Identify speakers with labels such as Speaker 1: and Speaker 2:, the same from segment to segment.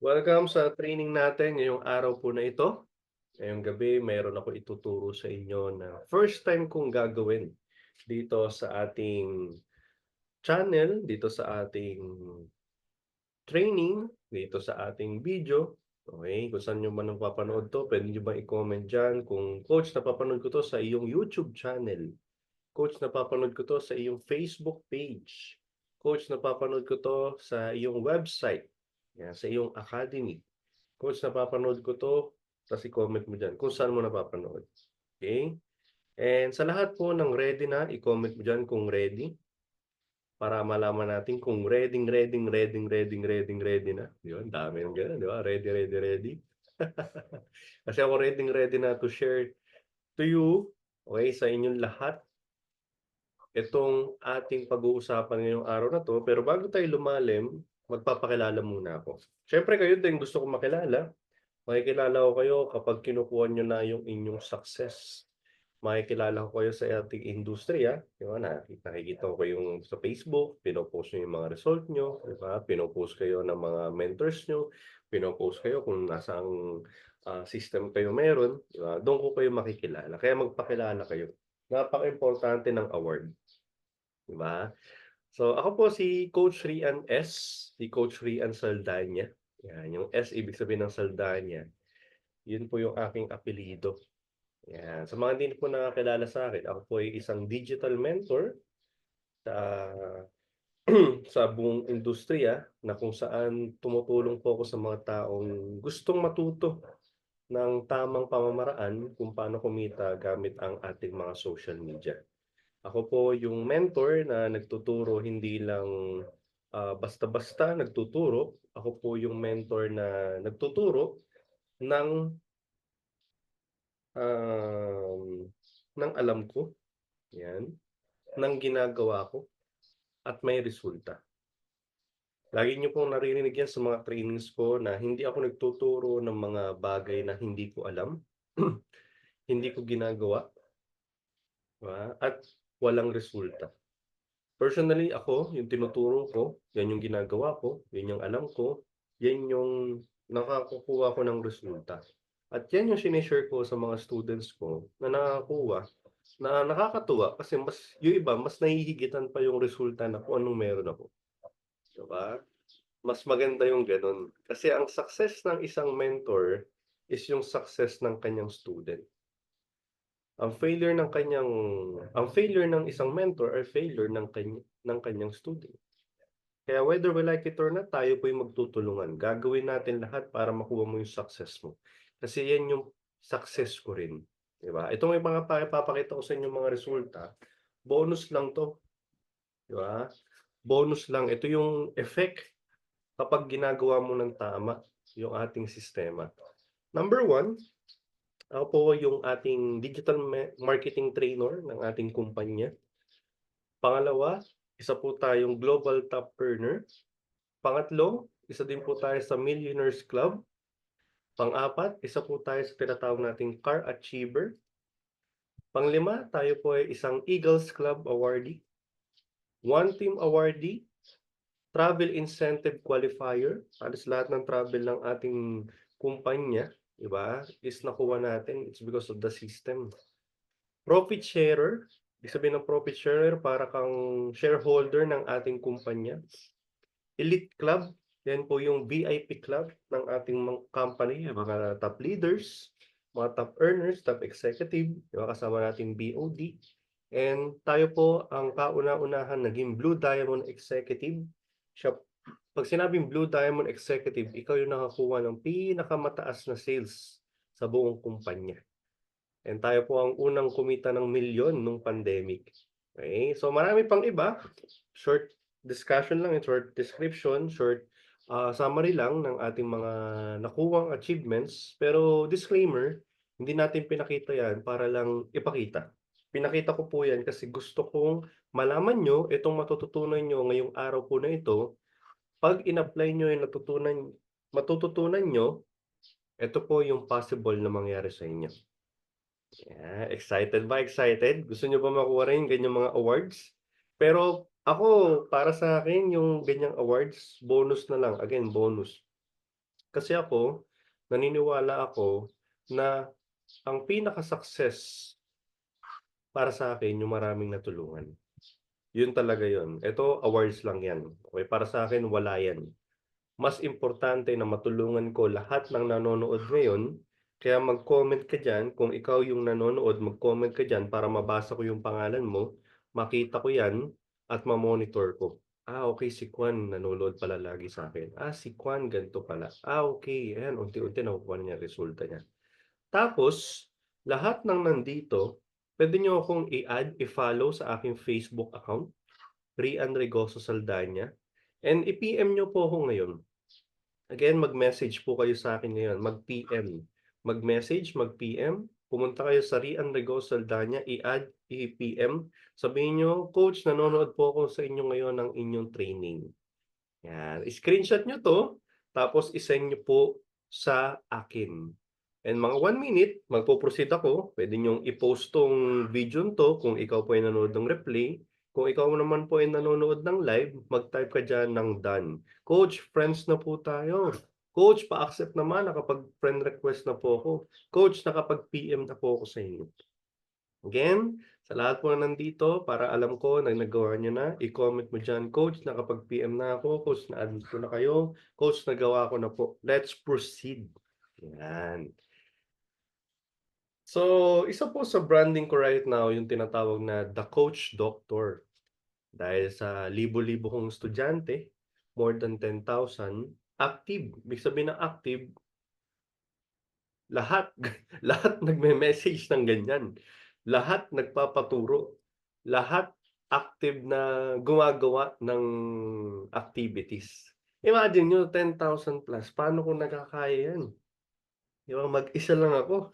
Speaker 1: Welcome sa training natin ngayong araw po na ito. Ngayong gabi, mayroon ako ituturo sa inyo na first time kong gagawin dito sa ating channel, dito sa ating training, dito sa ating video. Okay, kung saan nyo man napapanood to, pwede nyo ba i-comment dyan kung coach, napapanood ko to sa iyong YouTube channel. Coach, napapanood ko to sa iyong Facebook page. Coach, napapanood ko to sa iyong website, yan, sa iyong academy. Coach, napapanood ko to, tapos i-comment mo dyan kung saan mo napapanood. Okay? And sa lahat po ng ready na, i-comment mo dyan kung ready para malaman natin kung ready na. Yun, dami yung gano'n, di ba? Ready. Kasi ako ready na to share to you, okay, sa inyong lahat, itong ating pag-uusapan ngayong araw na to. Pero bago tayo lumalim, magpapakilala muna ako. Siyempre kayo din gusto kong makilala. Makikilala ko kayo kapag kinukuha nyo na yung inyong success. Makikilala ko kayo sa ating industriya. Di ba? Nakikita ko yung sa Facebook, pinopost nyo yung mga result nyo. Di ba? Pinopost kayo ng mga mentors nyo. Pinopost kayo kung nasang system kayo meron. Di ba? Doon ko kayo makikilala. Kaya magpakilala kayo. Napaka-importante ng award. Di ba? So, ako po si Coach Rian S. Si Coach Rian Saldanya. Yan, yung S ibig sabihin ng Saldanya. Yun po yung aking apelido. Yan. Sa mga hindi po nakakilala sa akin, ako po ay isang digital mentor sa sa buong industriya na kung saan tumutulong po ako sa mga taong gustong matuto ng tamang pamamaraan kung paano kumita gamit ang ating mga social media. Ako po yung mentor na nagtuturo hindi lang basta-basta nagtuturo. Ako po yung mentor na nagtuturo ng um, ng alam ko, yan, ng ginagawa ko at may resulta. Lagi niyo pong naririnig yan sa mga trainings ko na hindi ako nagtuturo ng mga bagay na hindi ko alam, hindi ko ginagawa, diba? At walang resulta. Personally, ako, yung tinuturo ko, yan yung ginagawa ko, yan yung alam ko, yan yung nakakukuha ko ng resulta. At yan yung sinishare ko sa mga students ko na nakakuha, na nakakatuwa kasi yung iba, mas nahihigitan pa yung resulta na kung anong meron ako. Diba? Mas maganda yung ganun. Kasi ang success ng isang mentor is yung success ng kanyang student. Ang failure ng isang mentor ay failure ng kanyang student. Kaya whether we like it or not, tayo po yung magtutulungan. Gagawin natin lahat para makuha mo yung success mo. Kasi yan yung success ko rin. Diba? Itong may mga papakita ko sa inyo mga resulta, bonus lang to. Diba? Bonus lang. Ito yung effect kapag ginagawa mo ng tama yung ating sistema. Number one, ako po yung ating digital marketing trainer ng ating kumpanya. Pangalawa, isa po tayong global top earner. Pangatlo, isa din po tayo sa Millionaires Club. Pang-apat, isa po tayo sa tinatawag nating Car Achiever. Panglima, tayo po ay isang Eagles Club awardee. One Team awardee. Travel Incentive Qualifier. Halos lahat ng travel ng ating kumpanya, diba, is nakuha natin. It's because of the system. Profit sharer. Ibig sabihin ng profit sharer, para kang shareholder ng ating kumpanya. Elite Club. Yan po yung VIP club ng ating company, mga top leaders, mga top earners, top executive, diba, kasama nating BOD. And tayo po ang kauna-unahan naging Blue Diamond Executive. Siya, pag sinabing Blue Diamond Executive, ikaw yung nakakuha ng pinakamataas na sales sa buong kumpanya. And tayo po ang unang kumita ng milyon nung pandemic. Okay? So marami pang iba. Short discussion lang, short description, short summary lang ng ating mga nakuwang achievements. Pero disclaimer, hindi natin pinakita yan para lang ipakita. Pinakita ko po yan kasi gusto kong malaman nyo itong matututunan nyo ngayong araw po na ito. Pag in-apply nyo yung matututunan nyo, ito po yung possible na mangyari sa inyo. Yeah, excited ba? Excited? Gusto nyo ba makuha rin ganyang mga awards? Pero ako, para sa akin, yung ganyang awards, bonus na lang. Again, bonus. Kasi ako, naniniwala ako na ang pinaka-success para sa akin yung maraming natulungan. Yun talaga yun. Ito awards lang yan, okey? Para sa akin wala yan. Mas importante na matulungan ko lahat ng nanonood ngayon, kaya mag-comment ka diyan kung ikaw yung nanonood, mag-comment ka diyan para mabasa ko yung pangalan mo, makita ko yan at ma-monitor ko. Okey si Juan nanonood pala lagi sa'kin. Si Juan ganito pala. Okey, ayan unti-unti nakukuha na niya resulta niya. Tapos, lahat ng nandito, puwede niyo akong i-add, i-follow sa aking Facebook account, Rian Regoso Saldana, and i-PM niyo po ako ngayon. Again, mag-message po kayo sa akin ngayon, mag-PM. Mag-message, mag-PM, pumunta kayo sa Rian Regoso Saldana, i-add, i-PM, sabihin niyo, "Coach, nanonood po ako sa inyo ngayon ng inyong training." Yan, screenshot niyo 'to, tapos i-send niyo po sa akin. And mga 1 minute, magpo-proceed ako, puwede niyong i-post 'tong video 'to kung ikaw po ay nanonood ng replay. Kung ikaw naman po ay nanonood ng live, mag-type ka diyan ng done. "Coach, friends na po tayo. Coach, pa-accept naman, nakapag-friend request na po ako. Coach, nakapag-PM na po ako sa inyo." Again, sa lahat po na nandito, para alam ko na nagawa niyo na, i-comment mo diyan, "Coach, nakapag-PM na ako. Coach, na-add ko na kayo. Coach, nagawa ko na po." Let's proceed. Yan. So, isa po sa branding ko right now yung tinatawag na The Coach Doctor. Dahil sa libo-libo kong estudyante, more than 10,000, active. Ibig sabihin ng active, lahat, lahat nagme-message ng ganyan. Lahat nagpapaturo. Lahat active na gumagawa ng activities. Imagine niyo 10,000 plus, paano ko nakakaya yan? 'Di ba, mag-isa lang ako.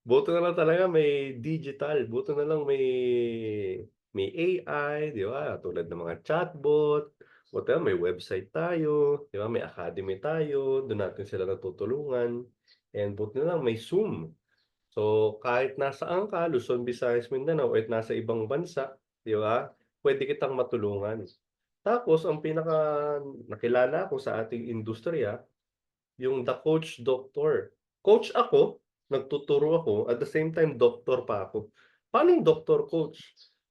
Speaker 1: Buti na lang talaga may digital, buti na lang may AI, 'di ba? Tulad ng mga chatbot, buti na may website tayo, 'di ba? May academy tayo, dun natin sila natutulungan, and buti na lang may Zoom. So, kahit nasaan ka, Luzon, Visayas, Mindanao, kahit nasa ibang bansa, 'di ba? Puwede kitang matulungan. Tapos ang pinaka nakilala ko sa ating industriya, yung The Coach Doctor. Coach ako, nagtuturo ako, at the same time doktor pa ako. Paano yung doktor coach?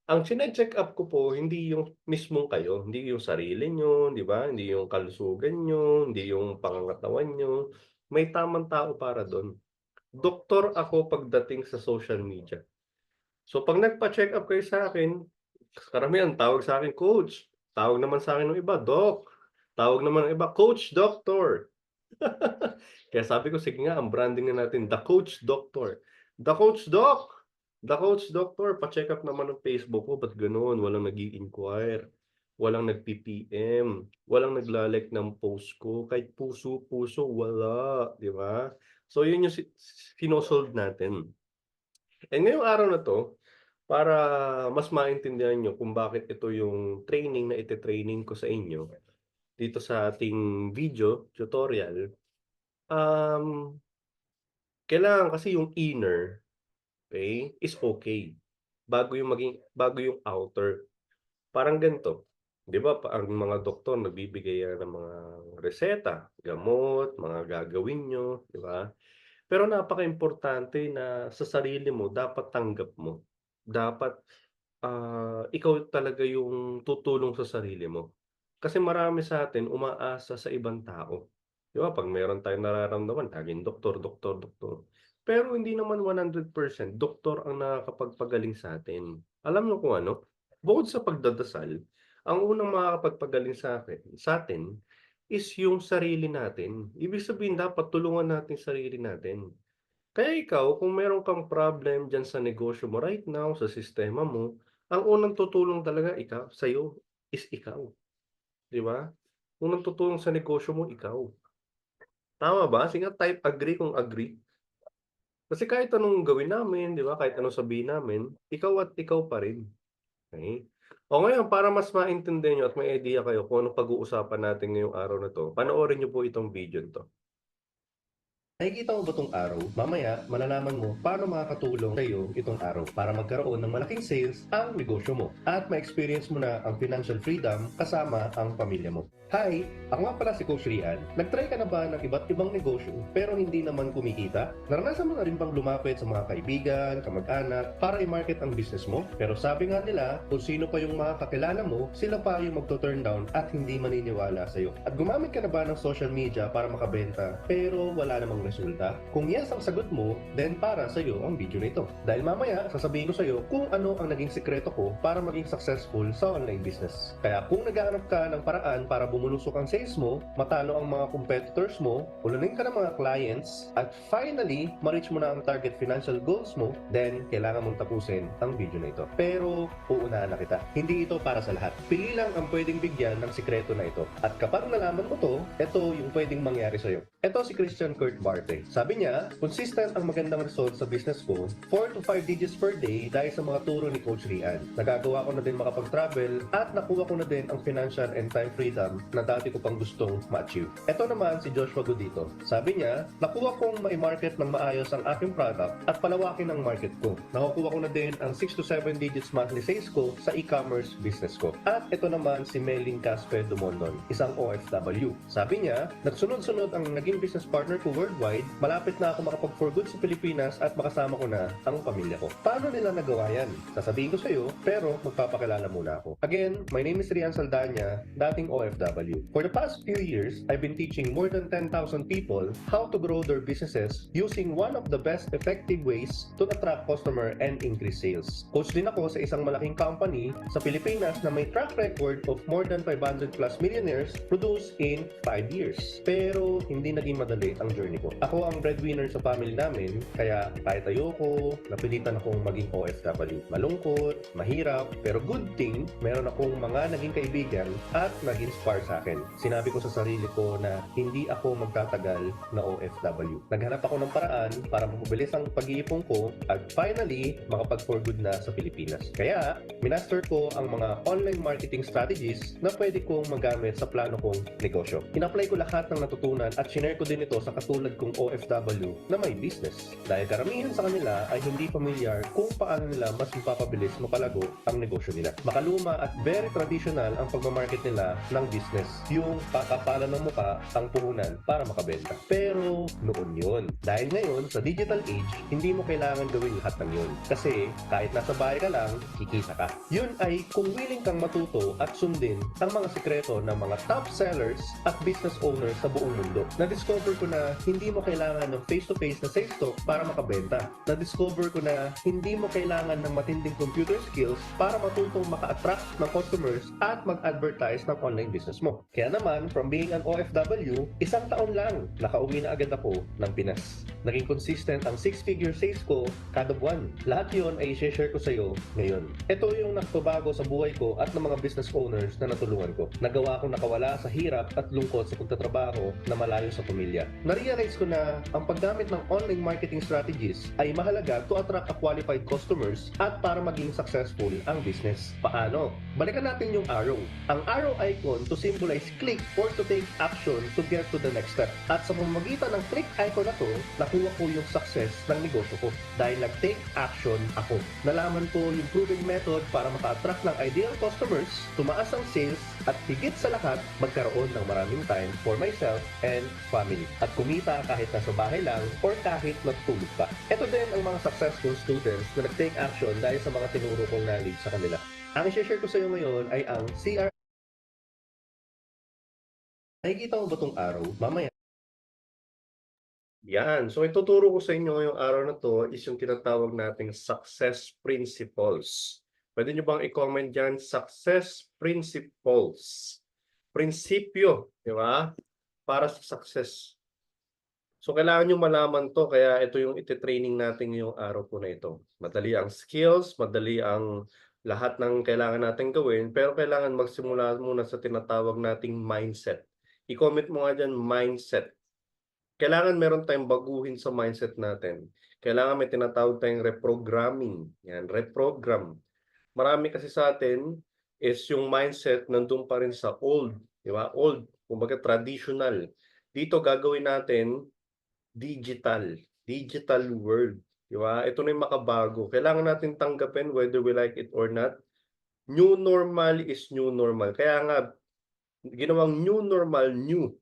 Speaker 1: Ang chine-check-up ko po hindi yung mismong kayo, hindi yung sarili niyo, 'di ba? Hindi yung kalusugan niyo, hindi yung pangangatawan niyo. May tamang tao para dun. Doktor ako pagdating sa social media. So 'pag nagpa-check-up kayo sa'kin, karamihan tawag sa'kin, "Coach." Tawag naman sa'kin nung iba, "Doc." Tawag naman ng iba, "Coach Doctor." Kaya sabi ko, sige nga, ang branding na natin, The Coach Doctor. The Coach Doc! The Coach Doctor, pa-check-up naman ng Facebook ko, ba't gano'n? Walang nag-i-inquire, walang nagpi-PM, walang nagla-like ng post ko, kahit puso-puso, wala, 'di ba? So yun yung sino-solve natin. And ngayong araw na 'to, para mas maintindihan niyo kung bakit ito yung training na ite-training ko sa inyo, dito sa ating video tutorial, um, kailangan kasi yung inner, okey, is okey, bago yung outer. Parang ganito, 'di ba, ang mga doktor nagbibigay yan ng mga reseta, gamot, mga gagawin niyo, 'di ba? Pero napakaimportante na sa sarili mo dapat tanggap mo. Dapat, ikaw talaga yung tutulong sa sarili mo. Kasi marami sa atin umaasa sa ibang tao. 'Di ba 'pag meron tayong nararamdaman laging doktor, doktor, doktor. Pero hindi naman 100% doktor ang nakakapagpagaling sa'tin. Alam niyo kung ano? Bukod sa pagdadasal, ang unang makakapagpagaling sa'tin is yung sarili natin. Ibig sabihin dapat tulungan natin sarili natin. Kaya ikaw kung meron kang problem diyan sa negosyo mo right now, sa sistema mo, ang unang tutulong talaga sa'yo is ikaw. 'Di ba? Unang tutulong sa negosyo mo, ikaw. Tama ba? Sige nga, type agree kung agree. Kasi kahit anong gawin namin, 'di ba, kahit anong sabihin namin, ikaw at ikaw pa rin, okey? O ngayon para mas maintindihan niyo at may idea kayo kung anong pag-uusapan natin ngayong araw na 'to, panoorin niyo po itong video 'to. Nakikita mo ba 'tong araw? Mamaya malalaman mo paano makakatulong sa'yo itong araw para magkaroon ng malaking sales ang negosyo mo at ma-experience mo na ang financial freedom kasama ang pamilya mo. Hi! Ako nga pala si Coach Rian. Nag-try ka na ba ng iba't ibang negosyo pero hindi naman kumikita? Naranasan mo na rin bang lumapit sa mga kaibigan, kamag-anak para i-market ang business mo? Pero sabi nga nila, kung sino pa yung mga kakilala mo, sila pa yung magto-turn down at hindi maniniwala sa'yo. At gumamit ka na ba ng social media para makabenta pero wala namang resulta? Kung yes ang sagot mo, then para sa iyo ang video nito. Dahil mamaya, sasabihin ko sa iyo kung ano ang naging sikreto ko para maging successful sa online business. Kaya kung naghahanap ka ng paraan para bumulusok ang sales mo, matalo ang mga competitors mo, ulanin ka ng mga clients, at finally, ma-reach mo na ang target financial goals mo, then kailangan mong tapusin ang video na ito. Pero, uunahan na kita. Hindi ito para sa lahat. Pili lang ang pwedeng bigyan ng sikreto na ito. At kapag nalaman mo to, ito yung pwedeng mangyari sa iyo. Ito si Christian Kurt Barte. Sabi niya, consistent ang magandang result sa business ko, 4 to 5 digits per day dahil sa mga turo ni Coach Rian. Nagagawa ko na din makapag-travel at nakuha ko na din ang financial and time freedom na dati ko pang gustong ma-achieve. Ito naman si Joshua Godito. Sabi niya, nakuha kong ma-market ng maayos ang aking product at palawakin ang market ko. Nakukuha ko na din ang 6 to 7 digits monthly sales ko sa e-commerce business ko. At ito naman si Meling Caspe Dumondon, isang OFW. Sabi niya, nagsunod-sunod ang naging business partner ko worldwide, malapit na ako makapag-for good sa Pilipinas at makasama ko na ang pamilya ko. Paano nila nagawa yan? Sasabihin ko sa iyo, pero magpapakilala muna ako. Again, my name is Rian Saldana, dating OFW. For the past few years, I've been teaching more than 10,000 people how to grow their businesses using one of the best effective ways to attract customer and increase sales. Coach din ako sa isang malaking company sa Pilipinas na may track record of more than 500 plus millionaires produced in 5 years. Pero hindi naging madali ang journey ko. Ako ang breadwinner sa family namin, kaya kahit ayoko, napilitan akong maging OFW. Malungkot, mahirap, pero good thing, meron akong mga naging kaibigan at nag-inspire sa akin. Sinabi ko sa sarili ko na hindi ako magtatagal na OFW. Naghanap ako ng paraan para mapabilis ang pag-iipon ko at finally, makapag-for good na sa Pilipinas. Kaya, minaster ko ang mga online marketing strategies na pwede kong magamit sa plano kong negosyo. In-apply ko lahat ng natutunan at sinare ko din ito sa katulad kong OFW na may business. Dahil karamihan sa kanila ay hindi familiar kung paano nila mas mapapabilis mapalago ang negosyo nila. Makaluma at very traditional ang pagmamarket nila ng business. Yung pakapalan ng muka ang puhunan para makabenta. Pero noon yun. Dahil ngayon sa digital age, hindi mo kailangan gawin lahat ng yun. Kasi kahit nasa bahay ka lang, kikita ka. Yun ay kung willing kang matuto at sundin ang mga sikreto ng mga top sellers at business owners sa buong mundo. Na-discover ko na hindi mo kailangan ng face-to-face na sales talk para makabenta. Na-discover ko na hindi mo kailangan ng matinding computer skills para matutong maka-attract ng customers at mag-advertise ng online business mo. Kaya naman, from being an OFW, isang taon lang, nakauwi na agad ako ng Pinas. Naging consistent ang 6-figure sales ko kada buwan. Lahat yun ay i-share ko sa iyo ngayon. Ito yung nagbabago sa buhay ko at ng mga business owners na natulungan ko. Nagawa kong nakawala sa hirap at lungkot sa pagtatrabaho na malayo sa pamilya. Na-realize ko na ang paggamit ng online marketing strategies ay mahalaga to attract a qualified customers at para maging successful ang business. Paano? Balikan natin yung arrow. Ang arrow icon to symbolize click or to take action to get to the next step. At sa pamamagitan ng click icon na to, nakuha ko yung success ng negosyo ko. Dahil nag-take action ako. Nalaman ko yung proven method para maka-attract ng ideal customers, tumaas ang sales, at higit sa lahat, magkaroon ng maraming time for myself and family. At kumita kahit nasa bahay lang or kahit natutulog pa. Ito din ang mga successful students na nag-take action dahil sa mga tinuro kong knowledge sa kanila. Ang i-share ko sa iyo ngayon ay ang CR. Nakikita mo ba itong araw? Mamaya. Yan. So, ituturo ko sa inyo ngayong araw na to is yung tinatawag nating success principles. Pwede nyo bang i-comment dyan? Success principles. Prinsipyo, di ba? Para sa success. So, kailangan nyo malaman to. Kaya ito yung iti-training natin ngayong araw po na ito. Madali ang skills, madali ang lahat ng kailangan natin gawin. Pero kailangan magsimula muna sa tinatawag nating mindset. I-comment mo nga dyan, mindset. Kailangan meron tayong baguhin sa mindset natin. Kailangan may tinatawag tayong reprogramming. Yan, reprogram. Marami kasi sa atin is yung mindset nandun pa rin sa old. Di ba? Old, kumbaga traditional. Dito gagawin natin digital world, 'di ba? Ito na yung makabago. Kailangan natin tanggapin whether we like it or not. New normal is new normal. Kaya nga ginawang new normal, new,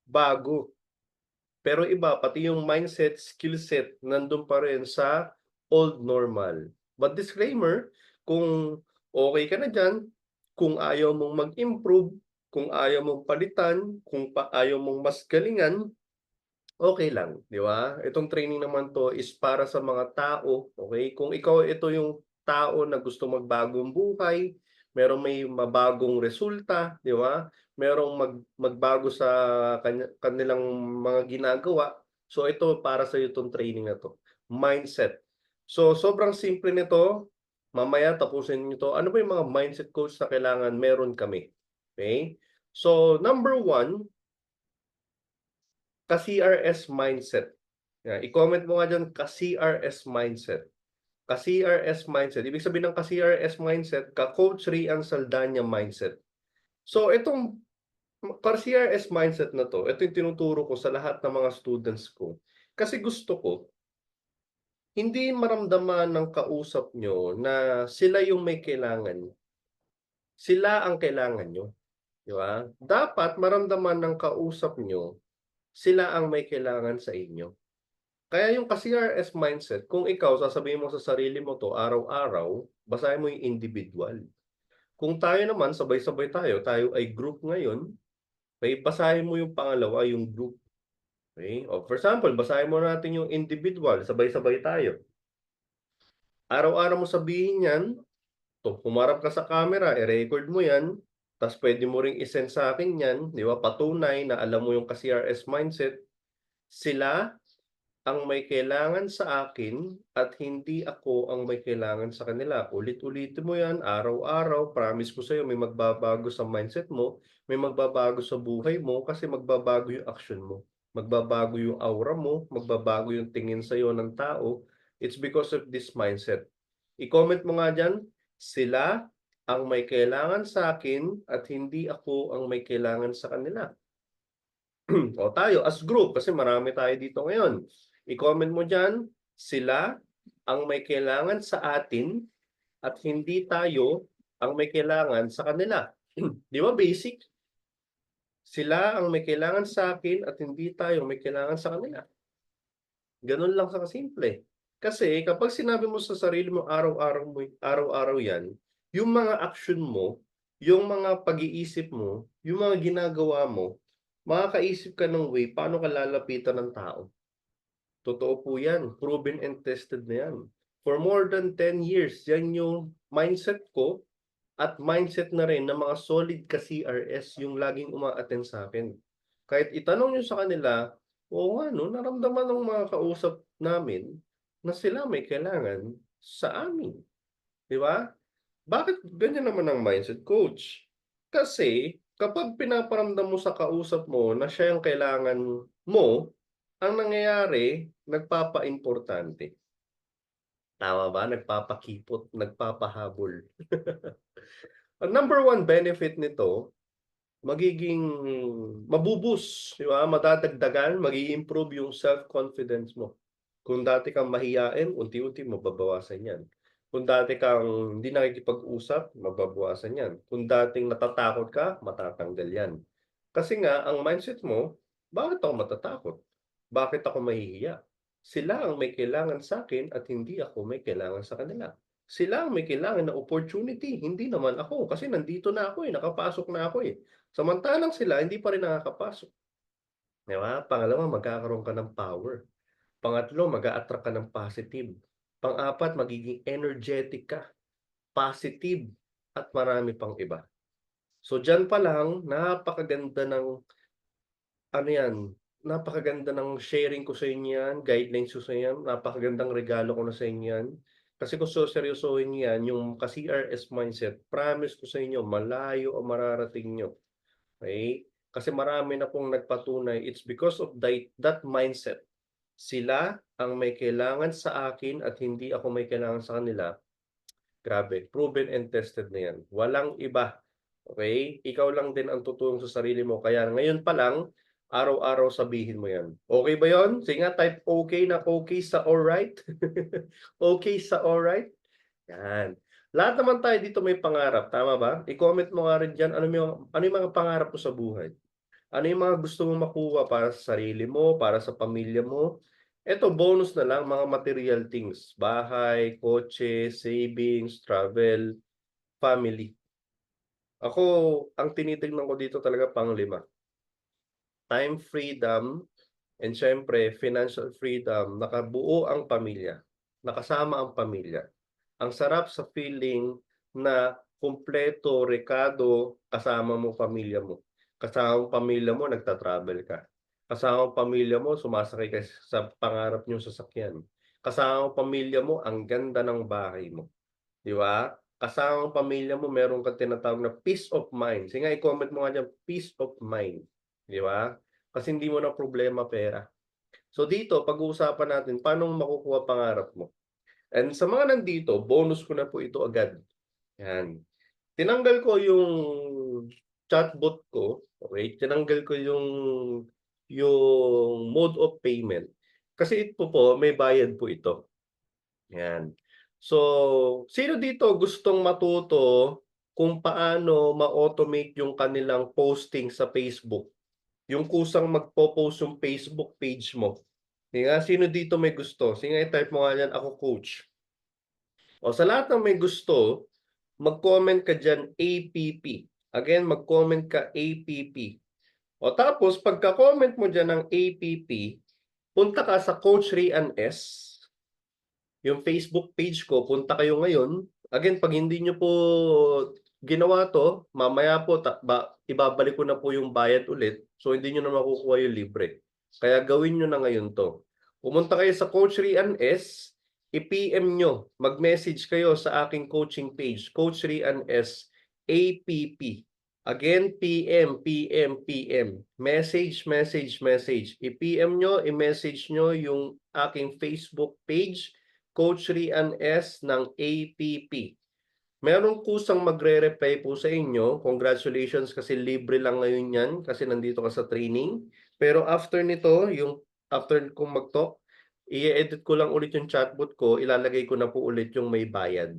Speaker 1: bago. Pero iba, pati yung mindset, skill set, nandun pa rin sa old normal. But disclaimer, kung okay ka na dyan, kung ayaw mong mag-improve, kung ayaw mong palitan, kung ayaw mong mas galingan, okay lang, 'di ba? Itong training naman 'to is para sa mga tao, okay? Kung ikaw ito yung tao na gusto magbagong buhay, may mabagong resulta, 'di ba? Merong magbago sa kanilang mga ginagawa. So ito para sa 'tong training na 'to, mindset. So sobrang simple nito, mamaya tapusin niyo 'to. Ano ba yung mga mindset coach na kailangan meron kami, okay? So number one, ka-CRS mindset. Yan, i-comment mo nga diyan ka-CRS mindset. Ka-CRS mindset, ibig sabihin ng ka-CRS mindset, ka-Coach Rian Saldana mindset. So itong ka-CRS mindset na 'to, ito yung tinuturo ko sa lahat ng mga students ko. Kasi gusto ko, hindi maramdaman ng kausap nyo na sila yung may kailangan. Sila ang kailangan nyo, di ba? Dapat maramdaman ng kausap nyo, sila ang may kailangan sa inyo. Kaya yung ka-CRS mindset, kung ikaw sasabihin mo sa sarili mo 'to araw-araw, basahin mo yung individual. Kung tayo naman sabay-sabay tayo ay group ngayon, may basahin mo yung pangalawa, yung group. Okay? O for example, basahin mo natin yung individual, sabay-sabay tayo. Araw-araw mo sabihin 'yan, humarap ka sa camera, i-record mo 'yan, ta's puwede mo ring i-send sa akin 'yan, 'di ba? Patunay na alam mo yung ka-CRS mindset. Sila ang may kailangan sa akin at hindi ako ang may kailangan sa kanila. Ulit-ulitin mo yan araw-araw. Promise ko sa'yo, may magbabago sa mindset mo, may magbabago sa buhay mo kasi magbabago yung action mo. Magbabago yung aura mo, magbabago yung tingin sa'yo ng tao. It's because of this mindset. I-comment mo nga dyan, sila ang may kailangan sa akin at hindi ako ang may kailangan sa kanila. O tayo as group, kasi marami tayo dito ngayon. I-comment mo dyan, sila ang may kailangan sa atin at hindi tayo ang may kailangan sa kanila. Di ba basic? Sila ang may kailangan sa akin at hindi tayo may kailangan sa kanila. Ganun lang sa kasimple. Kasi kapag sinabi mo sa sarili mo araw-araw yan, yung mga action mo, yung mga pag-iisip mo, yung mga ginagawa mo, makakaisip ka ng way paano ka lalapitan ng tao. Totoo po yan. Proven and tested na yan. For more than 10 years, yan yung mindset ko at mindset na rin ng mga solid ka-CRS yung laging uma-attend sa akin. Kahit itanong nyo sa kanila, oo nga, no, naramdaman ng mga kausap namin na sila may kailangan sa amin. Di ba? Bakit ganyan naman ang mindset coach? Kasi kapag pinaparamdam mo sa kausap mo na siya yung kailangan mo, ang nangyayari, nagpapaimportante. Tama ba? Nagpapakipot, nagpapahabol. Ang number one benefit nito, magiging mabubus, di ba? Madadagdagan, mag-i-improve yung self-confidence mo. Kung dati kang mahiyain, unti-unti mababawasan yan. Kung dati kang hindi nakikipag-usap, mababawasan yan. Kung dating natatakot ka, matatanggal yan. Kasi nga, ang mindset mo, bakit ako matatakot? Bakit ako mahihiya? Sila ang may kailangan sa akin at hindi ako may kailangan sa kanila. Sila ang may kailangan na opportunity, hindi naman ako. Kasi nandito na ako nakapasok na ako Samantalang sila, hindi pa rin nakakapasok. Di ba? Pangalawa, magkakaroon ka ng power. Pangatlo, mag-a-attract ka ng positive. Pang-apat, magiging energetic ka, positive, at marami pang iba. So dyan pa lang, napakaganda ng ano yan, napakaganda ng sharing ko sa inyo yan, guidelines ko sa yan, napakagandang regalo ko na sa inyo yan. Kasi kung seryosohin niyo yan, yung ka-CRS mindset, promise ko sa inyo, malayo ang mararating nyo. Okay? Kasi marami na pong nagpatunay, it's because of that mindset. Sila ang may kailangan sa akin at hindi ako may kailangan sa kanila. Grabe, proven and tested na yan. Walang iba. Okay? Ikaw lang din ang tutulong sa sarili mo. Kaya ngayon pa lang, Araw-araw sabihin mo yan. Okay ba yon? Sige nga, type okay na okay sa alright. Okay sa alright. Yan. Lahat naman tayo dito may pangarap, tama ba? I-comment mo nga rin dyan, ano yung mga pangarap mo sa buhay? Ano yung mga gusto mong makuha para sa sarili mo, para sa pamilya mo? Ito, bonus na lang, mga material things. Bahay, kotse, savings, travel, family. Ako, ang tinitingnan ko dito talaga pang-5. Time freedom, and syempre, financial freedom, nakabuo ang pamilya, nakasama ang pamilya. Ang sarap sa feeling na kumpleto, rekado, kasama mo pamilya mo. Kasama mo pamilya mo, nagta-travel ka. Kasama mo pamilya mo, sumasakay ka sa pangarap niyong sasakyan. Kasama mo pamilya mo, ang ganda ng bahay mo. Di ba? Kasama mo pamilya mo, meron kang tinatawag na peace of mind. Sige nga, i-comment mo nga dyan, peace of mind. Di ba? Kasi hindi mo na problema pera. So dito, pag-uusapan natin, paano makukuha pangarap mo? And sa mga nandito, bonus ko na po ito agad. Yan. Tinanggal ko yung chatbot ko. Okay? Tinanggal ko yung mode of payment. Kasi ito po, may bayad po ito. Yan. So, sino dito gustong matuto kung paano ma-automate yung kanilang posting sa Facebook? Yung kusang magpo-post yung Facebook page mo. Sige nga, sino dito may gusto? Sige nga, i-type mo nga yan, ako coach. O sa lahat ng may gusto, mag-comment ka dyan APP. Again, mag-comment ka APP. O tapos, pagka-comment mo dyan ng APP, punta ka sa Coach Rian S. Yung Facebook page ko, punta kayo ngayon. Again, pag hindi nyo po ginawa to, mamaya po, ibabalik ko na po yung bayad ulit. So, hindi nyo na makukuha yung libre. Kaya gawin nyo na ngayon to. Pumunta kayo sa Coach Rian S. I-PM nyo, mag-message kayo sa aking coaching page, Coach Rian S. APP. Again, PM, PM, PM. Message, message, message. I-PM nyo, i-message nyo yung aking Facebook page, Coach Rian S. ng APP. Meron kusang magre-reply po sa inyo. Congratulations kasi libre lang ngayon yan kasi nandito ka sa training. Pero after nito, after kong mag-talk, i-edit ko lang ulit yung chatbot ko, ilalagay ko na po ulit yung may bayad.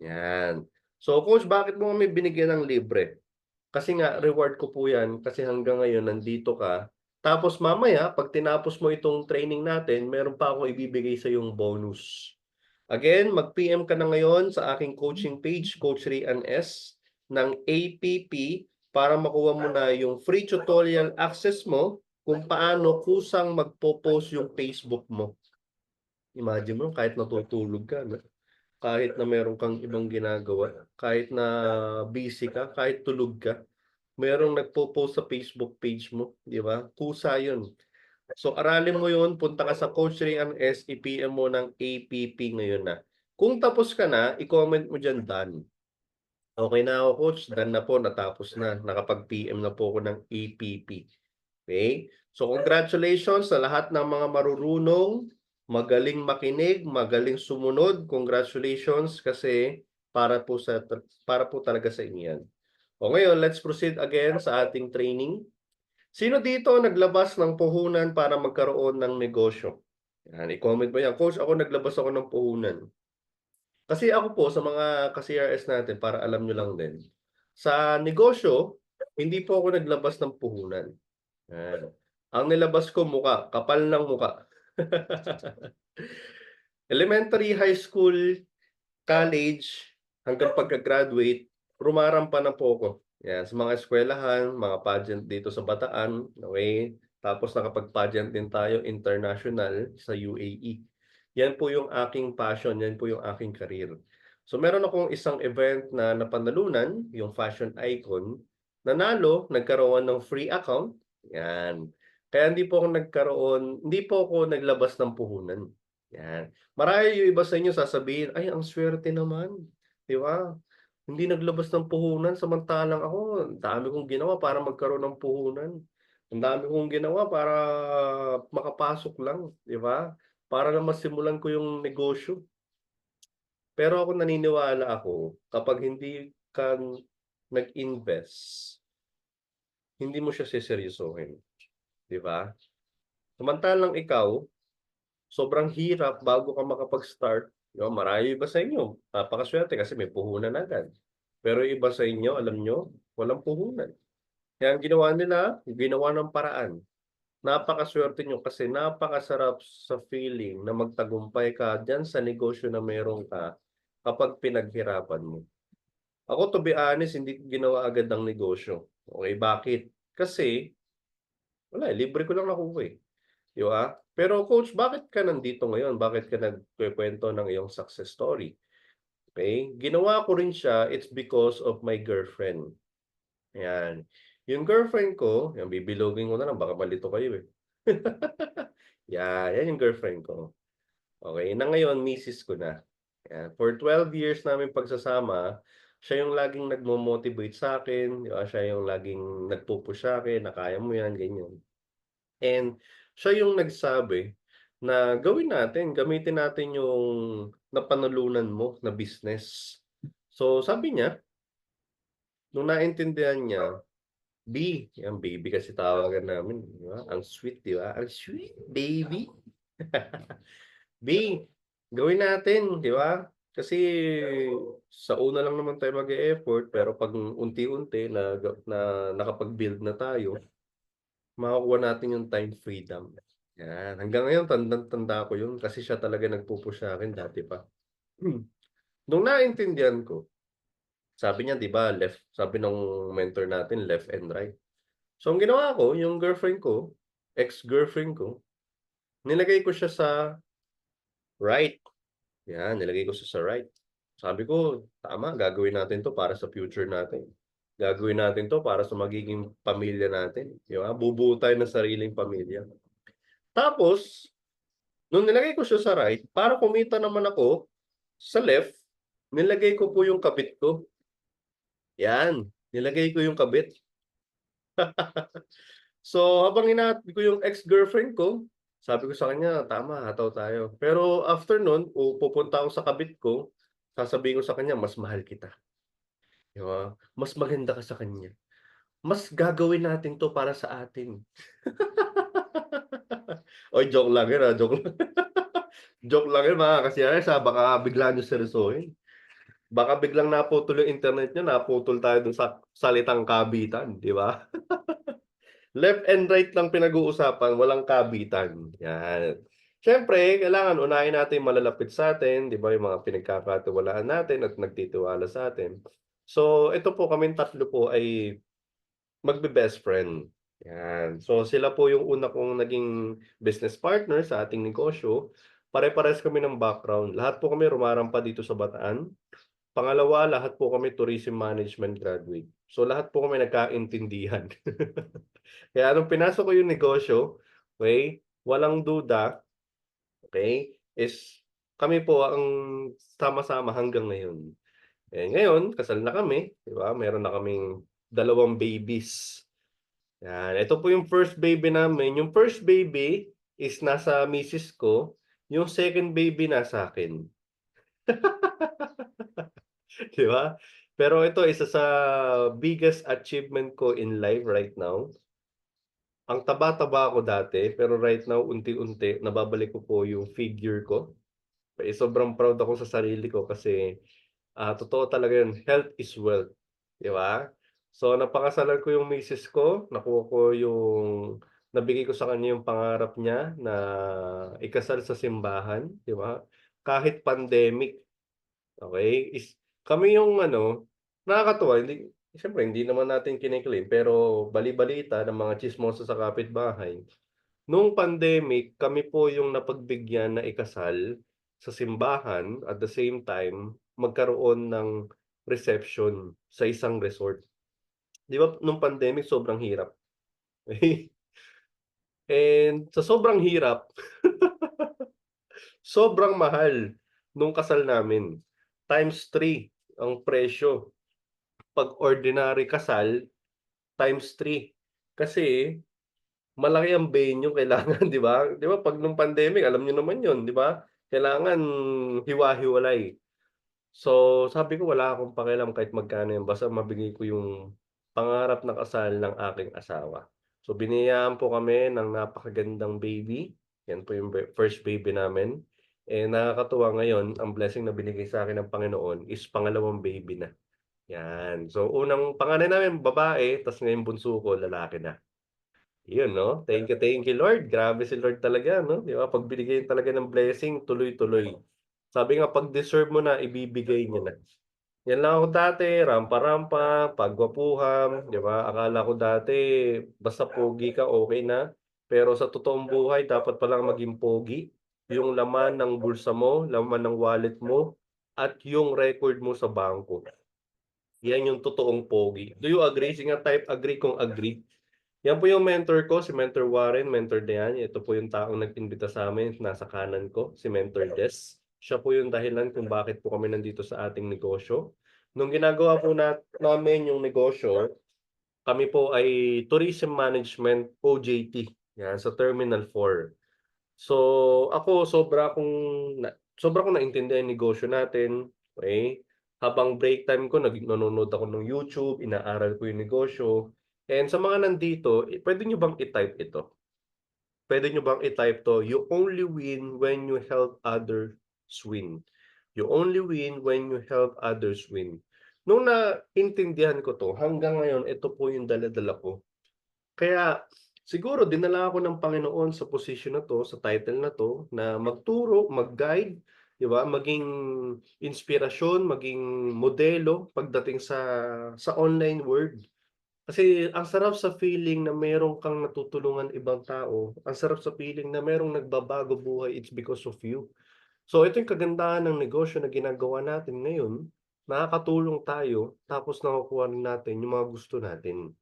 Speaker 1: Yan. So, Coach, bakit mo may binigyan ng libre? Kasi nga, reward ko po yan kasi hanggang ngayon nandito ka. Tapos mamaya, pag tinapos mo itong training natin, meron pa akong ibibigay sa yung bonus. Again, mag-PM ka na ngayon sa aking coaching page, Coach Rian S. ng APP para makuha mo na yung free tutorial access mo kung paano kusang magpo-post yung Facebook mo. Imagine mo, kahit natutulog ka, kahit na meron kang ibang ginagawa, kahit na busy ka, kahit tulog ka, merong nagpo-post sa Facebook page mo, di ba? Kusa yun. So, aralin mo yun, punta ka sa Coach Rian S, i-PM mo ng APP ngayon na. Kung tapos ka na, i-comment mo dyan, done. Okay na ako, Coach. Done na po, natapos na. Nakapag-PM na po ako ng APP. Okay? So, congratulations sa lahat ng mga marurunong, magaling makinig, magaling sumunod. Congratulations kasi para po talaga sa inyo yan. O ngayon, let's proceed again sa ating training. Sino dito naglabas ng puhunan para magkaroon ng negosyo? Yan, i-comment mo yan. Coach, ako naglabas ako ng puhunan. Kasi ako po, sa mga ka-CRS natin, para alam nyo lang din, sa negosyo, hindi po ako naglabas ng puhunan. Yan. Ang nilabas ko, muka. Kapal ng muka. Elementary, high school, college, hanggang pagka-graduate, rumarampa na po ako. Yan, sa mga eskwelahan, mga pageant dito sa Bataan, okay? Tapos nakapag-pageant din tayo international sa UAE. Yan po yung aking passion, yan po yung aking career. So meron akong isang event na napanalunan, yung fashion icon, nanalo, nagkaroon ng free account. Yan. Kaya hindi po ako naglabas ng puhunan. Yan. Marami yung iba sa inyo sasabihin, ay, ang swerte naman. Di ba? Hindi naglabas ng puhunan, samantalang ako, ang dami kong ginawa para magkaroon ng puhunan. Ang dami kong ginawa para makapasok lang, di ba? Para na masimulan ko yung negosyo. Pero ako naniniwala kapag hindi ka nag-invest, hindi mo siya seseryosohin. 'di ba? Samantalang ikaw, sobrang hirap bago ka makapag-start, 'di ba, marami iba sa inyo, napakasuwerte kasi may puhunan agad. Pero yung iba sa inyo, alam niyo, walang puhunan. Kaya ang ginawa nila, ginawa ng paraan. Napakasuwerte niyo kasi napakasarap sa feeling na magtagumpay ka diyan sa negosyo na meron ka kapag pinaghirapan mo. Ako, to be honest, hindi ko ginawa agad ang negosyo. Okay, bakit? Kasi wala, libre ko lang nakuha, 'di ba? Pero coach, bakit ka nandito ngayon? Bakit ka nagkukuwento ng iyong success story? Okay, ginawa ko rin siya, it's because of my girlfriend. Ayan. Yung girlfriend ko, yan bibilogin ko na lang baka malito kayo, eh. Yan yung girlfriend ko. Okay, na ngayon misis ko na. Yan, for 12 years namin pagsasama, siya yung laging nagmo-motivate sa'kin, 'di ba, siya yung laging nagpu-push sa'kin na, "Kaya mo yan," ganyan. And siya yung nagsabi na gawin natin, gamitin natin yung napanalunan mo na business. So sabi niya, nung naintindihan niya, B, yan baby kasi tawagan namin, 'di ba? Ang sweet, 'di ba? Ang sweet, baby. B, gawin natin, 'di ba? Kasi sa una lang naman tayo mag-e-effort, pero 'pag unti-unti na nakapag-build na tayo, makukuha natin yung time freedom. Yan, hanggang ngayon tandang-tanda ko yun kasi siya talaga nagpu-push sa'kin dati pa. Nung naintindihan ko, sabi niya, 'di ba, sabi nung mentor natin, left and right. So ang ginawa ko, yung girlfriend ko, ex-girlfriend ko, nilagay ko siya sa right. Yan, nilagay ko siya sa right. Sabi ko, tama, gagawin natin 'to para sa future natin. Gagawin natin 'to para sa magiging pamilya natin, 'di ba? Bubuo tayo ng sariling pamilya. Tapos, nung nilagay ko siya sa right, para kumita naman ako sa left, nilagay ko po yung kabit ko. Yan, nilagay ko yung kabit. So, habang hinahatid ko yung ex-girlfriend ko, sabi ko sa kanya, "Tama, hataw tayo." Pero after nun, pupunta ako sa kabit ko, sasabihin ko sa kanya, "Mas mahal kita." 'Di ba? "Mas maganda ka sa kanya. Mas gagawin natin 'to para sa atin." Oy, joke lang yun, joke lang. Joke lang yun, mga ka-CRS, baka bigla niyo seryosohin. Baka biglang naputol yung internet niyo, naputol tayo dun sa salitang kabitan, 'di ba? Left and right lang pinag-uusapan, walang kabitan, 'yan. Siyempre kailangan unahin natin yung malalapit sa'tin, 'di ba, yung mga pinagkakatiwalaan natin at nagtitiwala sa'tin. So, ito po, kaming tatlo po ay magbe-best friend, 'yan. So, sila po yung una kong naging business partner sa ating negosyo. Pare-parehas kami ng background, lahat po kami rumarampa dito sa Bataan. Pangalawa, lahat po kami tourism management graduate. So, lahat po kami nagkaintindihan. Kaya nung pinasok ko yung negosyo, okey, walang duda, okey, is kami po ang sama-sama hanggang ngayon. Eh, ngayon kasal na kami, 'di ba, meron na kaming 2 babies. 'Yan, ito po yung first baby namin. Yung first baby is nasa misis ko, yung second baby nasa akin, 'di ba? Pero ito, isa sa biggest achievement ko in life right now. Ang taba-taba ko dati, pero right now unti-unti nababalik ko po yung figure ko. Eh, sobrang proud ako sa sarili ko kasi, totoo talaga yun, health is wealth, 'di ba? So, napakasalan ko yung misis ko, nakuha ko yung nabigay ko sa kanya yung pangarap niya na ikasal sa simbahan, 'di ba? Kahit pandemic, okey, kami yung ano, nakakatuwa, siyempre hindi naman natin kine-claim, pero bali-balita ng mga tsismoso sa kapitbahay, nung pandemic kami po yung napagbigyan na ikasal sa simbahan, at the same time magkaroon ng reception sa isang resort. 'Di ba nung pandemic sobrang hirap. And sa sobrang hirap, sobrang mahal nung kasal namin. Times 3 ang presyo. 'Pag ordinary kasal, times 3. Kasi malaki ang venue kailangan, 'di ba? 'Di ba 'pag nung pandemic alam niyo naman 'yun, 'di ba? Kailangan hiwa-hiwalay. So, sabi ko wala akong pakialam kahit magkano 'yan basta mabigay ko yung pangarap na kasal ng aking asawa. So, biniyayaan po kami ng napakagandang baby, 'yan po yung first baby namin. Eh, nakakatuwa ngayon ang blessing na binigay sa akin ng Panginoon is pangalawang baby na, 'yan. So, unang panganay namin babae, ta's ngayon bunso ko lalaki na. 'Yun 'no, thank you Lord. Grabe si Lord talaga 'no, 'di ba 'pag binigay talaga ng blessing tuloy-tuloy. Sabi nga 'pag deserve mo na ibibigay niya na. Yan lang ako dati, rampa-rampa, pagwapuhan, 'di ba? Akala ko dati basta pogi ka okey na, pero sa totoong buhay dapat palang maging pogi, yung laman ng bulsa mo, laman ng wallet mo, at yung record mo sa bangko. Yan yung totoong pogi. Do you agree? Sige nga type agree kung agree. Yan po yung mentor ko, si Mentor Warren, mentor na yan. Ito po yung taong nag-imbita sa amin, nasa kanan ko, si Mentor Des. Siya po yung dahilan kung bakit po kami nandito sa ating negosyo. Nung ginagawa po namin yung negosyo, kami po ay Tourism Management OJT, yan, sa Terminal 4. So, ako sobra kong naintindihan yung negosyo natin, okey. Habang break time ko nanonood ako ng YouTube, inaaral ko yung negosyo. And sa mga nandito, puwede niyo bang i-type ito? Puwede niyo bang i-type 'to, "You only win when you help others win. You only win when you help others win." Nung naintindihan ko 'to, hanggang ngayon ito po yung dala-dala ko. Kaya siguro dinala ako ng Panginoon sa posisyon na 'to, sa title na 'to, na magturo, mag-guide, 'di ba, maging inspirasyon, maging modelo pagdating sa online world. Kasi ang sarap sa feeling na meron kang natutulungan ibang tao, ang sarap sa feeling na merong nagbabago buhay, it's because of you. So ito yung kagandahan ng negosyo na ginagawa natin ngayon, nakakatulong tayo tapos nakukuha rin natin yung mga gusto natin.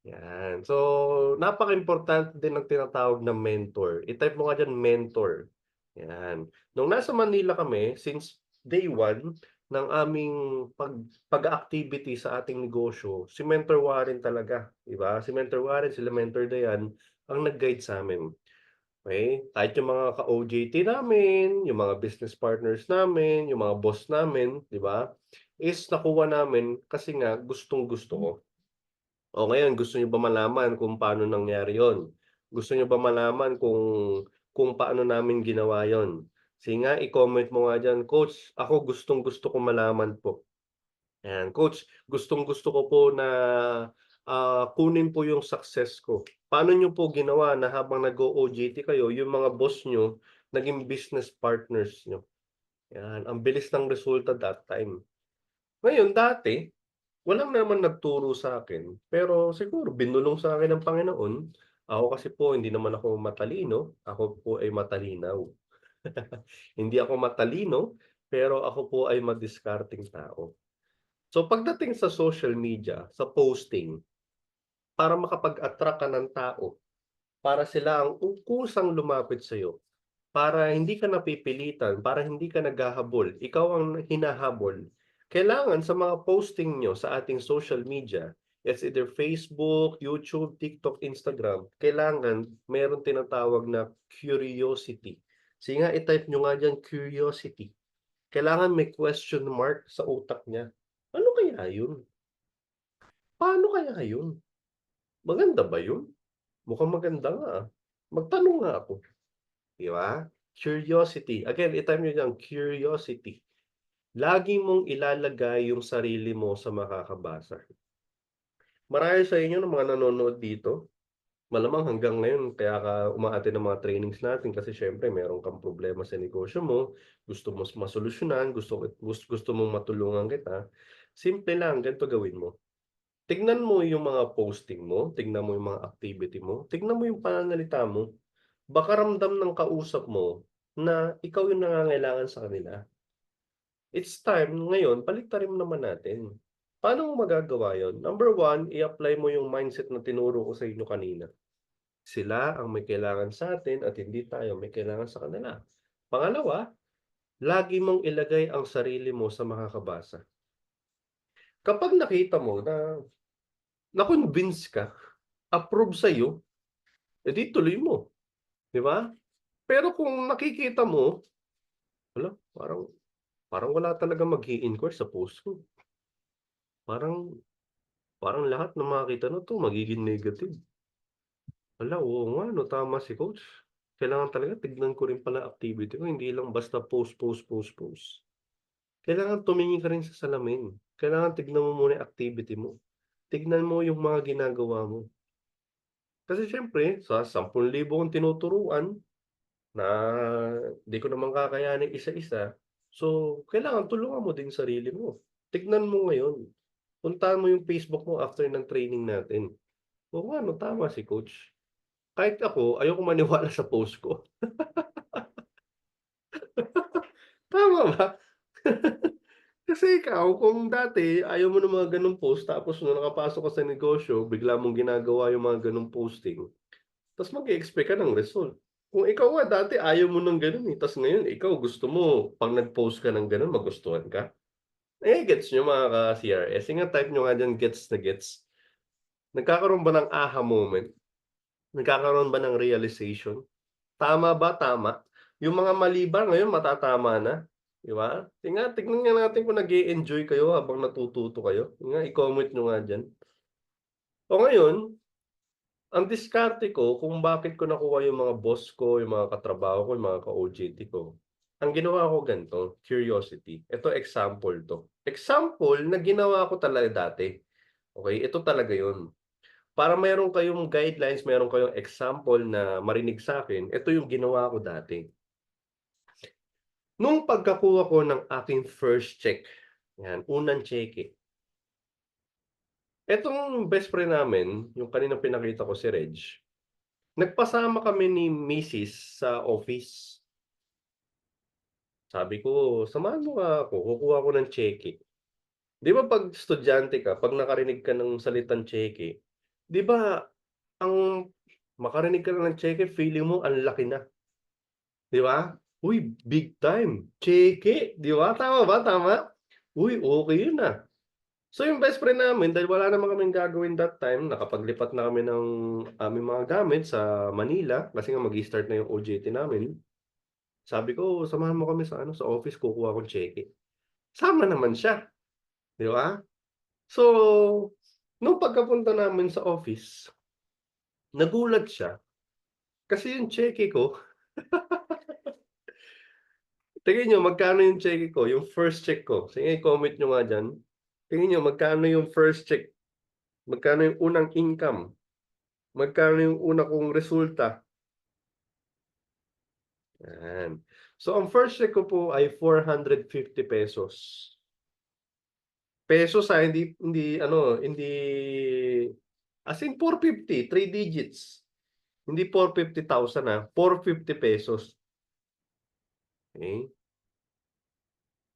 Speaker 1: Yan. So, napakaimportante din ng tinatawag na mentor. I-type mo nga diyan mentor. Yan. Nung nasa Manila kami, since day one ng aming pag-a-activity sa ating negosyo, si Mentor Warren talaga, 'di ba? Si Mentor Warren, sila Mentor Dayan ang nag-guide sa'min. Okey? Kahit yung mga ka-OJT namin, yung mga business partners namin, yung mga boss namin, 'di ba, is nakuha namin kasi nga gustong-gusto ko. O ngayon gusto niyo ba malaman kung paano nangyari yon? Gusto niyo ba malaman kung paano namin ginawa yon? Sige nga i-comment mo nga diyan, "Coach, ako gustong-gusto ko malaman po." Ayan, "Coach, gustong-gusto ko po na, kunin po yung success ko." Paano niyo po ginawa na habang nag-o-OJT kayo yung mga boss niyo naging business partners niyo? Yan, ang bilis ng resulta that time. Ngayon dati walang naman nagturo sa akin, pero siguro binulong sa akin ng Panginoon. Ako kasi po hindi naman ako matalino, ako po ay matalinaw. Hindi ako matalino, pero ako po ay madiskarteng tao. So pagdating sa social media, sa posting, para makapag-attract ka ng tao, para sila ang kusang lumapit sa'yo, para hindi ka napipilitan, para hindi ka naghahabol, ikaw ang hinahabol. Kailangan sa mga posting niyo sa ating social media, it's either Facebook, YouTube, TikTok, Instagram, kailangan meron tinatawag na curiosity. Sige nga i-type niyo nga diyan curiosity. Kailangan may question mark sa utak niya. Ano kaya yun? Paano kaya yun? Maganda ba yun? Mukhang maganda nga, ah. Magtanong nga ako. 'Di ba? Curiosity. Again, i-type niyo diyan, curiosity. Lagi mong ilalagay yung sarili mo sa makakabasa. Marami sa inyo ng mga nanonood dito, malamang hanggang ngayon kaya ka uma-attend ng mga trainings natin kasi siyempre meron kang problema sa negosyo mo, gusto mo masolusyunan, gusto mong matulungan kita. Simple lang, ganito gawin mo. Tignan mo yung mga posting mo, tignan mo yung mga activity mo, tignan mo yung pananalita mo. Baka ramdam ng kausap mo na ikaw yung nangangailangan sa kanila. It's time ngayon baliktarin naman natin. Paano mo magagawa yon? Number one, i-apply mo yung mindset na tinuro ko sa inyo kanina. Sila ang may kailangan sa atin at hindi tayo may kailangan sa kanila. Pangalawa, lagi mong ilagay ang sarili mo sa makakabasa. Kapag nakita mo na na-convince ka, approve sa'yo, edi tuloy mo, 'di ba? Pero kung nakikita mo, hala, parang parang wala talagang mag-i-inquire sa post ko. Parang parang lahat ng makakita na 'to magiging negative. Hala, oo nga 'no, tama si coach. Kailangan talaga tignan ko rin pala activity ko, hindi lang basta post, post, post, post. Kailangan tumingin ka rin sa salamin. Kailangan tignan mo muna yung activity mo. Tignan mo yung mga ginagawa mo. Kasi siyempre sa 10,000 kong tinuturuan na di ko naman kakayanin isa-isa, so kailangan tulungan mo din sarili mo. Tignan mo ngayon, puntahan mo yung Facebook mo after ng training natin. Oo nga 'no, tama si coach. Kahit ako ayokong maniwala sa post ko. Tama ba? Kasi ikaw kung dati ayaw mo ng mga gano'ng post tapos nung nakapasok ka sa negosyo bigla mong ginagawa yung mga gano'ng posting, ta's mag-e-expect ka ng result. Kung ikaw nga dati ayaw mo ng gano'n, eh, ta's ngayon ikaw gusto mo 'pag nag-post ka ng gano'n magustuhan ka, eh, gets niyo mga ka-CRS, sige nga type niyo nga diyan gets na gets. Nagkakaroon ba ng aha moment? Nagkakaroon ba ng realization? Tama ba, tama? Yung mga mali ba ngayon matatama na, 'di ba? Tignan nga natin kung nag-e-enjoy kayo habang natututo kayo. Yun nga, i-comment niyo nga diyan. O ngayon, ang diskarte ko kung bakit ko nakuha yung mga boss ko, yung mga katrabaho ko, yung mga ka-OJT ko. Ang ginawa ko ganito, curiosity. Ito example 'to. Example na ginawa ko talaga dati. Okey, ito talaga yun. Para meron kayong guidelines, meron kayong example na marinig sa'kin, ito yung ginawa ko dati. Nung pagkakuha ko ng aking first check, 'yan, unang tseke. Etong best friend namin, yung kaninang pinakita ko si Reg, nagpasama kami ni misis sa office. Sabi ko, "Samahan mo nga ako, kukuha ako ng tseke." 'Di ba 'pag estudyante ka, 'pag nakarinig ka ng salitang tseke, 'di ba ang makarinig ka lang ng tseke feeling mo ang laki na, 'di ba? Uy, big time, tseke, 'di ba? Tama ba, tama? Uy, okey yun, So, yung best friend namin dahil wala naman kaming gagawin that time, nakapaglipat na kami ng aming mga gamit sa Manila kasi nga mag-i-start na yung OJT namin. Sabi ko, "Samahan mo kami sa ano, sa office kukuha akong tseke." Sama naman siya, 'di ba? So, nung pagkapunta namin sa office, nagulat siya kasi yung tseke ko tingin niyo magkano yung tseke ko, yung first check ko, sige i-comment niyo nga diyan. Tingin niyo magkano yung first check, magkano yung unang income, magkano yung una kong resulta. Yan. So, ang first check ko po ay ₱450. Pesos, hindi ano, hindi as in 450, 3 digits. Hindi 450,000 ₱450. Okey.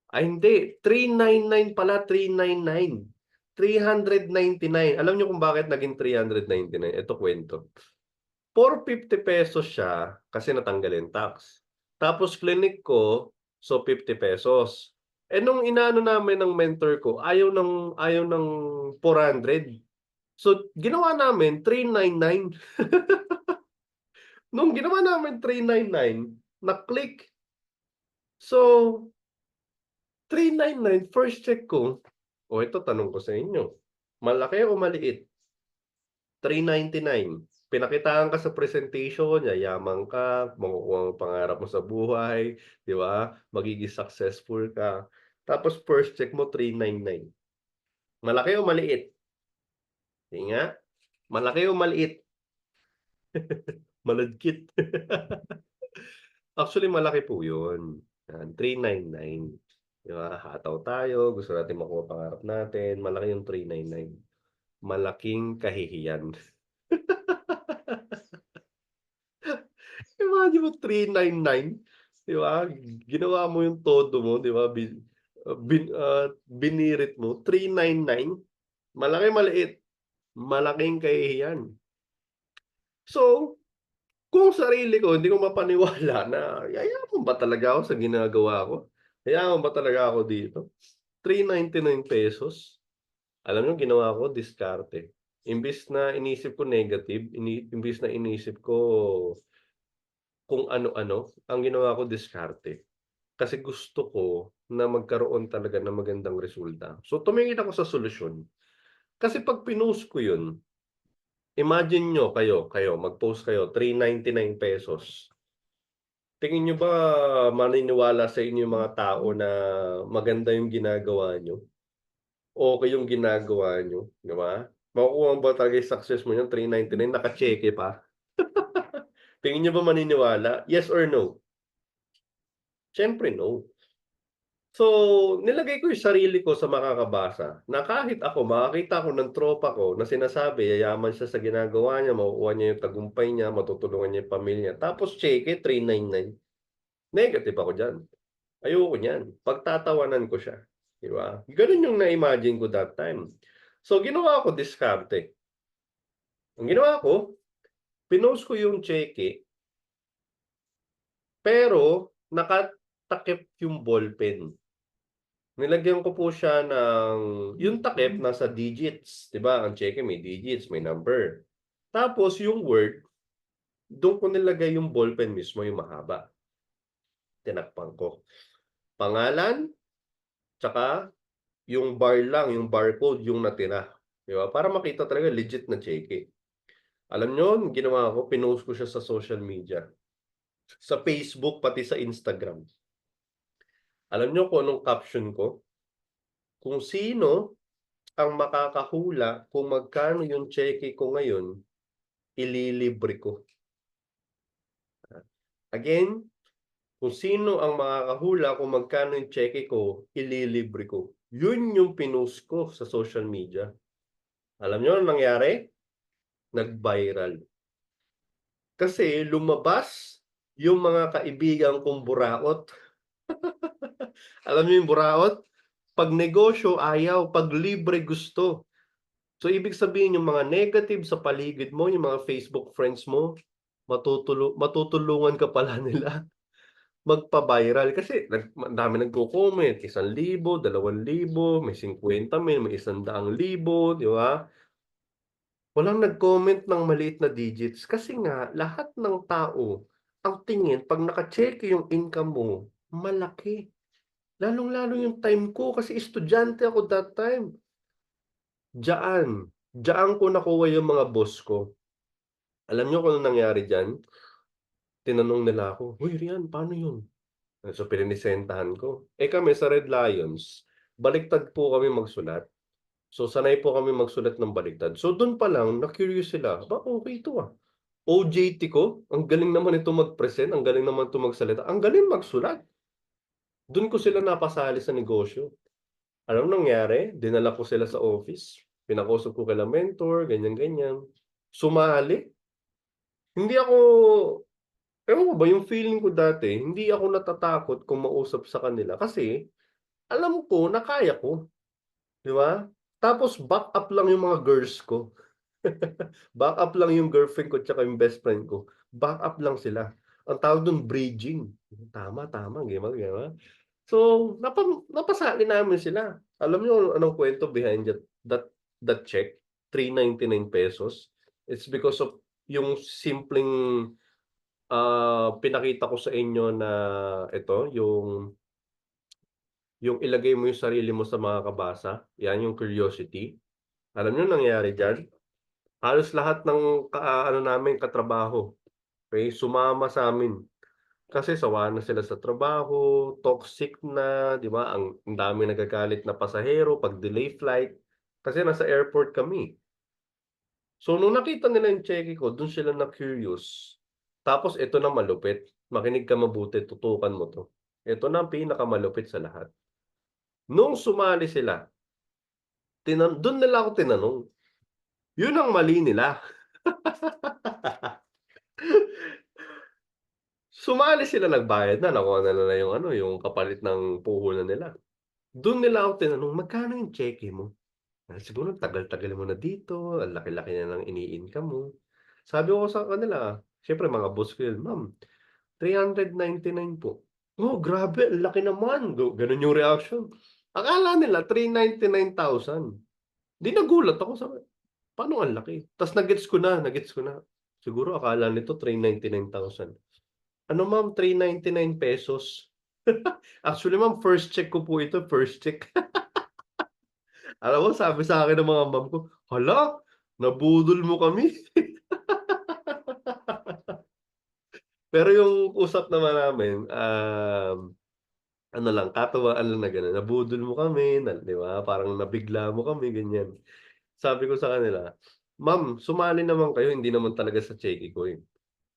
Speaker 1: Ay hindi, 399 pala, 399. 399. Alam niyo kung bakit naging 399? Ito kuwento. ₱450 siya kasi natanggal yung tax. Tapos clinic ko, so ₱50. Eh, nung inaano namin ng mentor ko ayaw ng 400. So ginawa namin 399. Nung ginawa namin 399, na-click. So 399 first check ko, oh, ito tanong ko sa inyo, malaki o maliit? 399. Pinakitaan ka sa presentation, yayaman ka, makukuha mo pangarap mo sa buhay, 'di ba? Magiging successful ka. Tapos first check mo 399. Malaki o maliit? Sige nga, malaki o maliit? Malagkit. Actually malaki po 'yun, 399. 'Di ba, hataw tayo, gusto natin makuha pangarap natin, malaki yung 399. Malaking kahihiyan. Imagine mo 399, 'di ba? Ginawa mo yung todo mo, 'di ba? Binirit mo 399, malaki, maliit, malaking kahihiyan. So, kung sarili ko hindi ko mapaniwala na yayaman ba talaga ako sa ginagawa ko? Yayaman ba talaga ako dito? ₱399. Alam niyo ginawa ko diskarte. Imbes na inisip ko negative, imbes na inisip ko kung ano-ano, ang ginawa ko diskarte. Kasi gusto ko na magkaroon talaga ng magandang resulta. So, tumingin ako sa solusyon. Kasi 'pag pinost ko 'yun, Imagine nyo kayo, mag-post kayo, 399 pesos. Tingin nyo ba maniniwala sa inyo yung mga tao na maganda yung ginagawa nyo? Okay yung ginagawa nyo, di ba? Makukuha mo ba talaga yung success mo yung 399, naka-cheque pa? Tingin nyo ba maniniwala? Yes or no? Siyempre no. So, nilagay ko yung sarili ko sa makakabasa na kahit ako, makakita ko ng tropa ko na sinasabi, yayaman siya sa ginagawa niya, makukuha niya yung tagumpay niya, matutulungan niya yung pamilya. Tapos, cheque, 399. Negative ako dyan. Ayoko niyan. Pagtatawanan ko siya. Di ba? Ganun yung na-imagine ko that time. So, ginawa ko diskarte. Ang ginawa ko, pinost ko yung cheque, pero nakatakip yung ballpen. Nilagyan ko po siya ng, yung takip nasa digits, 'di ba? Ang cheque may digits, may number. Tapos yung word, doon ko nilagay yung ballpen mismo, yung mahaba. Tinakpan ko. Pangalan, tsaka yung bar lang, yung barcode, yung natira. 'Di ba? Para makita talaga legit na cheque. Alam nyo, ginawa ko, pinost ko siya sa social media. Sa Facebook, pati sa Instagram. Alam nyo kung anong caption ko? Kung sino ang makakahula kung magkano yung cheque ko ngayon, ililibre ko. Again, kung sino ang makakahula kung magkano yung cheque ko, ililibre ko. Yun yung pinost ko sa social media. Alam nyo anong nangyari? Nag-viral. Kasi lumabas yung mga kaibigan kong buraot. Alam niyo yung buraot? Pag negosyo, ayaw. Pag libre, gusto. So, ibig sabihin yung mga negative sa paligid mo, yung mga Facebook friends mo, matutulungan ka pala nila magpa-viral. Kasi dami nagko-comment, 1,000, 2,000, may 50,000, may 100,000, di ba? Walang nag-comment ng maliit na digits kasi nga lahat ng tao ang tingin pag naka-check yung income mo, malaki. Lalong-lalo yung time ko kasi estudyante ako that time. Diyan ko nakuha yung mga boss ko. Alam niyo kung ano nangyari diyan? Tinanong nila ako, "Hoy Rian, paano yun?" So pininisentahan ko. Kami sa Red Lions, baliktad po kami magsulat. So sanay po kami magsulat ng baliktad. So dun pa lang, na-curious sila. Ba, okay ito ah. OJT ko, ang galing naman ito mag-present, ang galing naman ito magsalita, ang galing magsulat. Dun ko sila napasali sa negosyo. Alam nangyari? Dinala ko sila sa office. Pinakausap ko kila mentor, ganyan-ganyan. Sumali. Hindi ako, ewan ko ba, yung feeling ko dati, hindi ako natatakot kung mausap sa kanila kasi alam ko na kaya ko. Di ba? Tapos back up lang yung mga girls ko. Back up lang yung girlfriend ko tsaka yung best friend ko. Back up lang sila. Ang tawag doon, bridging. Tama, tama. Gima, gima. So, napasali namin sila. Alam niyo anong kwento behind that check? 399 pesos. It's because of yung simpleng pinakita ko sa inyo na ito, yung ilagay mo yung sarili mo sa mga kabasa. Yan yung curiosity. Alam niyo nangyari diyan? Halos lahat ng ano namin katrabaho, okay, sumama sa amin. Kasi sawa na sila sa trabaho, toxic na, 'di ba? Ang dami nagagalit na pasahero pag delay flight kasi nasa airport kami. So nung nakita nila yung cheque ko, dun sila na curious. Tapos ito na malupit. Makinig ka mabuti, tutukan mo 'to. Ito na ang pinakamalupit sa lahat. Nung sumali sila, dun nila ako tinanong. Yun ang mali nila. Sumali sila, nagbayad na, nakuha na nila yung ano, yung kapalit ng puhunan nila. Dun nila ako tinanong, "Magkano yung cheque mo?" Siguro tagal-tagal mo na dito, ang laki-laki na ng ini-income mo. Sabi ko sa kanila, siyempre mga boss ko yun, "Ma'am, 399 po." "Oh, grabe, ang laki naman." Ganun yung reaction. Akala nila 399,000. 'Di nagulat ako, sabi, "Paano ang laki?" Ta's na-gets ko na. Siguro akala nito 399,000. "Ano ma'am, 399 pesos." Actually ma'am, first check ko po ito, first check. Alam mo sabi sa'kin ng mga ma'am ko, "Hala, Nabudol mo kami. Pero yung usap naman namin, ano lang, katawaan lang na gano'n, nabudol mo kami, 'di ba, parang nabigla mo kami, ganyan. Sabi ko sa kanila, "Ma'am, sumali naman kayo, hindi naman talaga sa Cheky ko, eh.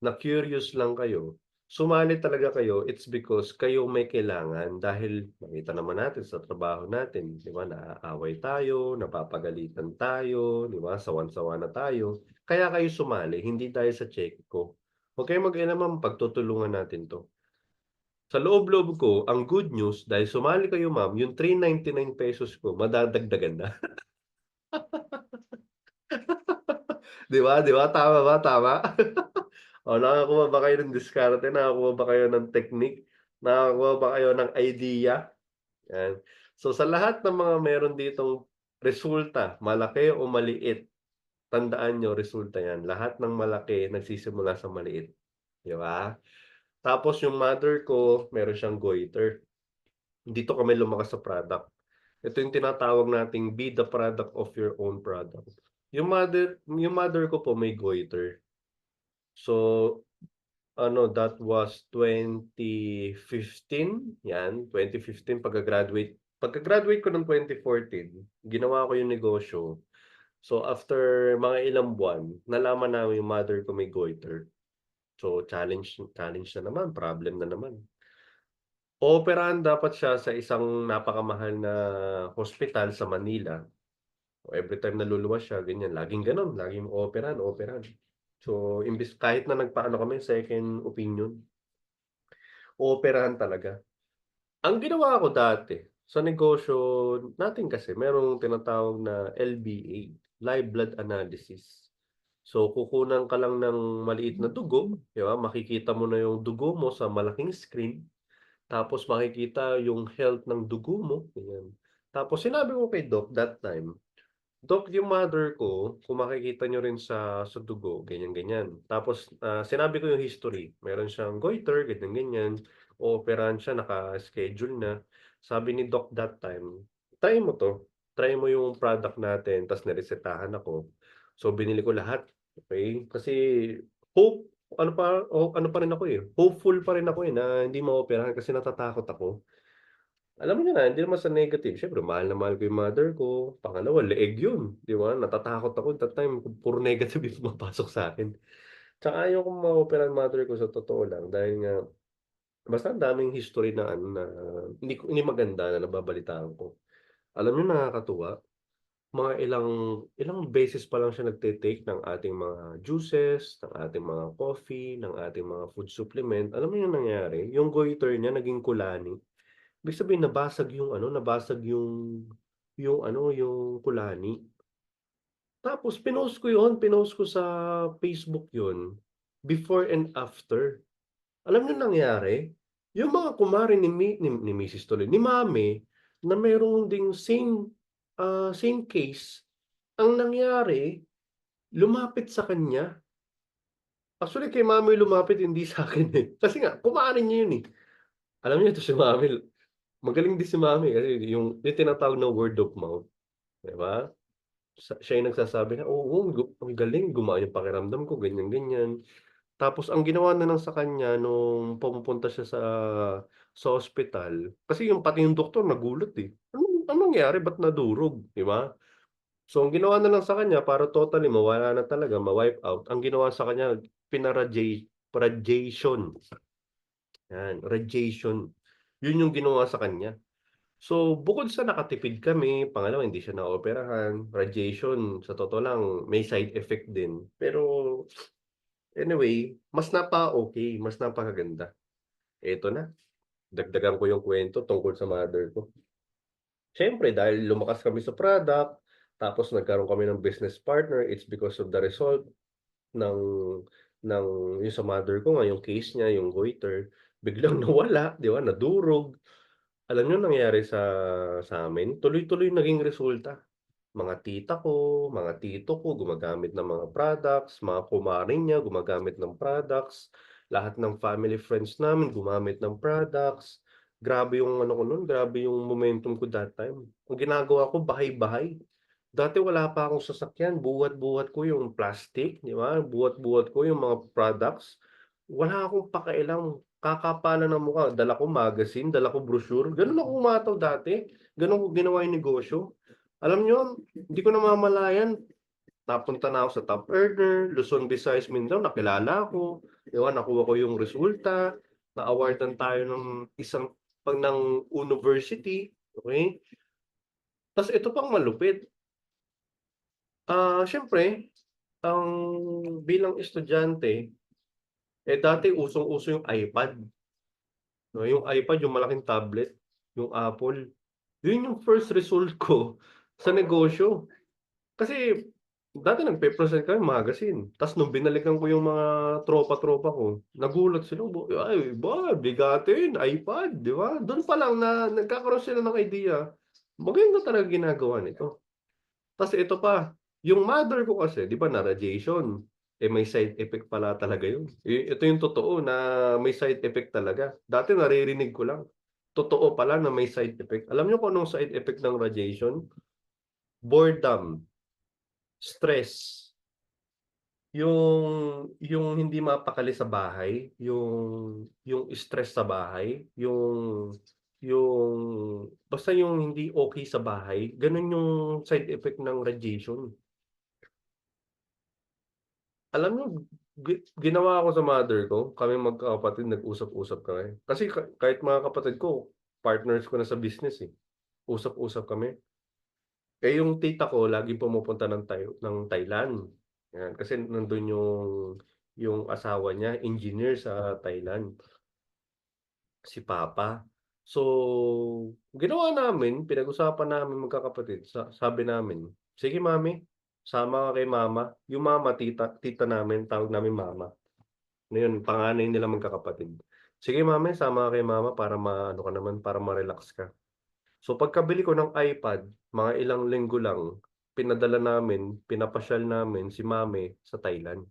Speaker 1: Na-curious lang kayo, sumali talaga kayo, it's because kayo may kailangan dahil nakita naman natin sa trabaho natin, 'di ba, naaaway tayo, napapagalitan tayo, 'di ba, sawan-sawa na tayo. Kaya kayo sumali, hindi dahil sa cheque ko. Huwag kayong mag-alala ma'am, pagtutulungan natin 'to." Sa loob-loob ko, ang good news dahil sumali kayo ma'am, yung ₱399 ko madadagdagan na. 'Di ba, tama ba, tama? Oh, nakakuha ba kayo ng diskarte, nakakuha ba kayo ng technique, nakakuha ba kayo ng idea? Yan. So, sa lahat ng mga meron ditong resulta, malaki o maliit, tandaan niyo resulta yan. Lahat ng malaki nagsisimula sa maliit, 'di ba? Tapos yung mother ko, meron siyang goiter. Dito kami lumakas sa product. Ito yung tinatawag nating be the product of your own product. Yung mother ko po may goiter. So, ano, that was 2015, 'yan, 2015 pagka-graduate ko ng 2014, ginawa ko yung negosyo. So, after mga ilang buwan, nalaman namin yung mother ko may goiter. So, challenge challenge na naman, problem na naman. Ooperahan dapat siya sa isang napakamahal na hospital sa Manila. Everytime na luluwas siya, ganyan, laging gano'n, laging ooperahan, ooperahan. So, imbes kahit na nagpaano kami, second opinion, ooperahan talaga. Ang ginawa ko dati, sa negosyo natin kasi merong tinatawag na LBA, live blood analysis. So, kukunan ka lang ng maliit na dugo, 'di ba? Makikita mo na yung dugo mo sa malaking screen, tapos makikita yung health ng dugo mo, ganyan. Tapos sinabi ko kay doc that time, "Doc, yung mother ko, kung makikita niyo rin sa dugo, ganyan-ganyan." Tapos, sinabi ko yung history, meron siyang goiter, ganyan-ganyan, ooperahan siya, naka-schedule na. Sabi ni doc that time, "Try mo 'to, try mo yung product natin." Ta's niresetahan ako. So, binili ko lahat, okey? Kasi hope ano pa rin ako, eh, hopeful pa rin ako, eh, na hindi maoperahan kasi natatakot ako. Alam mo na, hindi naman sa negative, siyempre mahal na mahal ko yung mother ko, pangalawa leeg yun, 'di ba? Natatakot ako that time kung puro negative yung pumapasok sa'kin. Tsaka ayaw kong ma-operahan mother ko sa totoo lang dahil nga basta ang daming history na ano na hindi maganda na nababalitaan ko. Alam niyo nakakatuwa, mga ilang ilang beses pa lang siya nagte-take ng ating mga juices, ng ating mga coffee, ng ating mga food supplement. Alam mo yung nangyari, yung goiter niya naging kulani. Ibig sabihin nabasag yung kulani. Tapos pinost ko sa Facebook yun, before and after. Alam niyo nangyari? Yung mga kumare ni misis tuloy, ni mami, na meron ding same case, ang nangyari lumapit sa kanya. Actually kay mami lumapit hindi sa'kin, eh. Kasi nga kumare niya yun, eh. Alam niyo ito si mami, magaling din si mami kasi yung tinatawag na word of mouth, 'di ba? Siya yung nagsasabi na, "Oo, ang galing, gumaan yung pakiramdam ko," ganyan, ganyan. Tapos ang ginawa na lang sa kanya nung pumupunta siya sa ospital, kasi pati yung doktor nagulat, eh. Anong nangyari, ba't nadurog?" 'Di ba? So ang ginawa na lang sa kanya para totally mawala na talaga, ma-wipe out, ang ginawa sa kanya radiation, 'yan, radiation. Yun yung ginawa sa kanya. So, bukod sa nakatipid kami, pangalawa hindi siya naoperahan, radiation sa totoo lang may side effect din. Pero anyway, mas napakaganda. Eto na, dagdagan ko yung kwento tungkol sa mother ko. Siyempre dahil lumakas kami sa product, tapos nagkaroon kami ng business partner, it's because of the result ng ng yung sa mother ko nga, yung case niya, yung goiter, biglang nawala, 'di ba, nadurog. Alam niyo nangyari sa amin, tuloy-tuloy naging resulta. Mga tita ko, mga tito ko gumagamit ng mga products, mga kumare niya gumagamit ng products, lahat ng family friends namin gumamit ng products. Grabe yung ano ko nun, grabe yung momentum ko that time. Ang ginagawa ko bahay-bahay. Dati wala pa akong sasakyan, buhat-buhat ko yung plastic, 'di ba? Buhat-buhat ko yung mga products. Wala akong pakialam, kakapalan ng mukha, dala ko magazine, dala ko brochure, gano'n ako umataw dati, gano'n ko ginawa yung negosyo. Alam niyo, hindi ko namamalayan, napunta na ako sa top earner, Luzon, Visayas, Mindanao, nakilala ako, 'di ba? Nakuha ko yung resulta, na-awardan tayo ng isang ng university, okey? Ta's ito pang malupit, siyempre ang bilang estudyante, dati usong-uso yung iPad, 'no, yung iPad, yung malaking tablet, yung Apple. Yun yung first result ko sa negosyo. Kasi dati nagpe-present kami magazine, ta's nung binalikan ko yung mga tropa-tropa ko, nagulat sila, "Ay iba, bigatin, iPad," 'di ba? Dun pa lang na nagkakaroon sila ng idea, maganda talaga ginagawa nito. Tas ito pa, yung mother ko kasi 'di ba na-radiation, may side effect pala talaga yun. Ito yung totoo na may side effect talaga. Dati naririnig ko lang, totoo pala na may side effect. Alam niyo kung anong side effect ng radiation? Boredom, stress, yung hindi mapakali sa bahay, yung stress sa bahay, yung basta yung hindi okey sa bahay, gano'n yung side effect ng radiation. Alam mo, ginawa ko sa mother ko, kaming magkakapatid nag-usap-usap kami. Kasi kahit mga kapatid ko, partners ko na sa business, usap-usap kami. Yung tita ko laging pumupunta ng Thailand, 'yan. Kasi nandun yung asawa niya engineer sa Thailand, si papa. So, ginawa namin, pinag-usapan namin magkakapatid, sabi namin, "Sige mami, sama ka kay mama." Yung mama tita namin, tawag namin mama. Na yun, panganay nilang magkakapatid. "Sige mami, sama ka kay mama para maano ka naman, para ma-relax ka." So pagkabili ko ng iPad, mga ilang linggo lang, pinadala namin, pinapasyal namin si mami sa Thailand.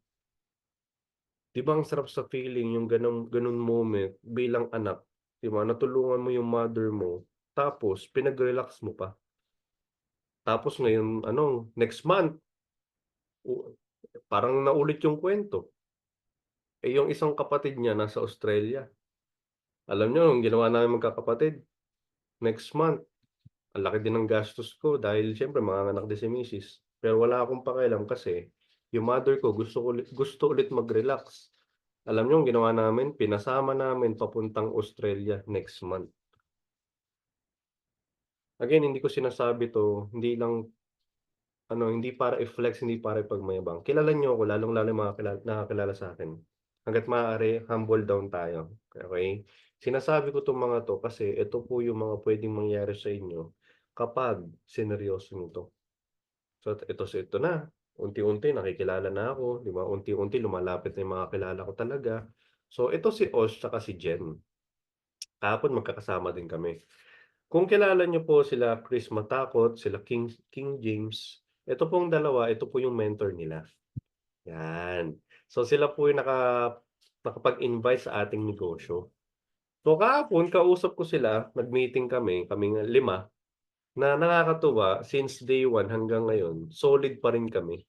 Speaker 1: 'Di ba ang sarap sa feeling yung gano'ng moment bilang anak, 'di ba, natulungan mo yung mother mo, tapos pinag-relax mo pa. Tapos ngayon ano, next month, u parang naulit yung kuwento, yung isang kapatid niya nasa Australia. Alam niyo ang ginawa naming magkakapatid, next month, ang laki din ng gastos ko dahil siyempre manganganak din si misis. Pero wala akong pakialam kasi yung mother ko gusto ulit mag-relax. Alam niyo ang ginawa namin, pinasama namin papuntang Australia next month. Again, hindi ko sinasabi 'to, hindi lang ano, hindi para i-flex, hindi para ipagmayabang. Kilala niyo ako, lalong-lalo yung mga nakakilala sa'kin. Hangga't maaari humble down tayo, okey? Sinasabi ko 'tong mga 'to kasi ito po yung mga puwedeng mangyari sa inyo kapag sineryoso niyo 'to. So ito na, unti-unti nakikilala na ako, 'di ba? Unti-unti lumalapit na yung mga kilala ko talaga. So ito si Osh tsaka si Jen, kahapon magkakasama din kami. Kung kilala niyo po sila Chris Matakot, sila King James, ito pong dalawa, ito po yung mentor nila, 'yan. So sila po yung nakapag-invite sa ating negosyo. So kahapon kausap ko sila, nag-meeting kami, kaming 5, na nakakatuwa since day one hanggang ngayon solid pa rin kami.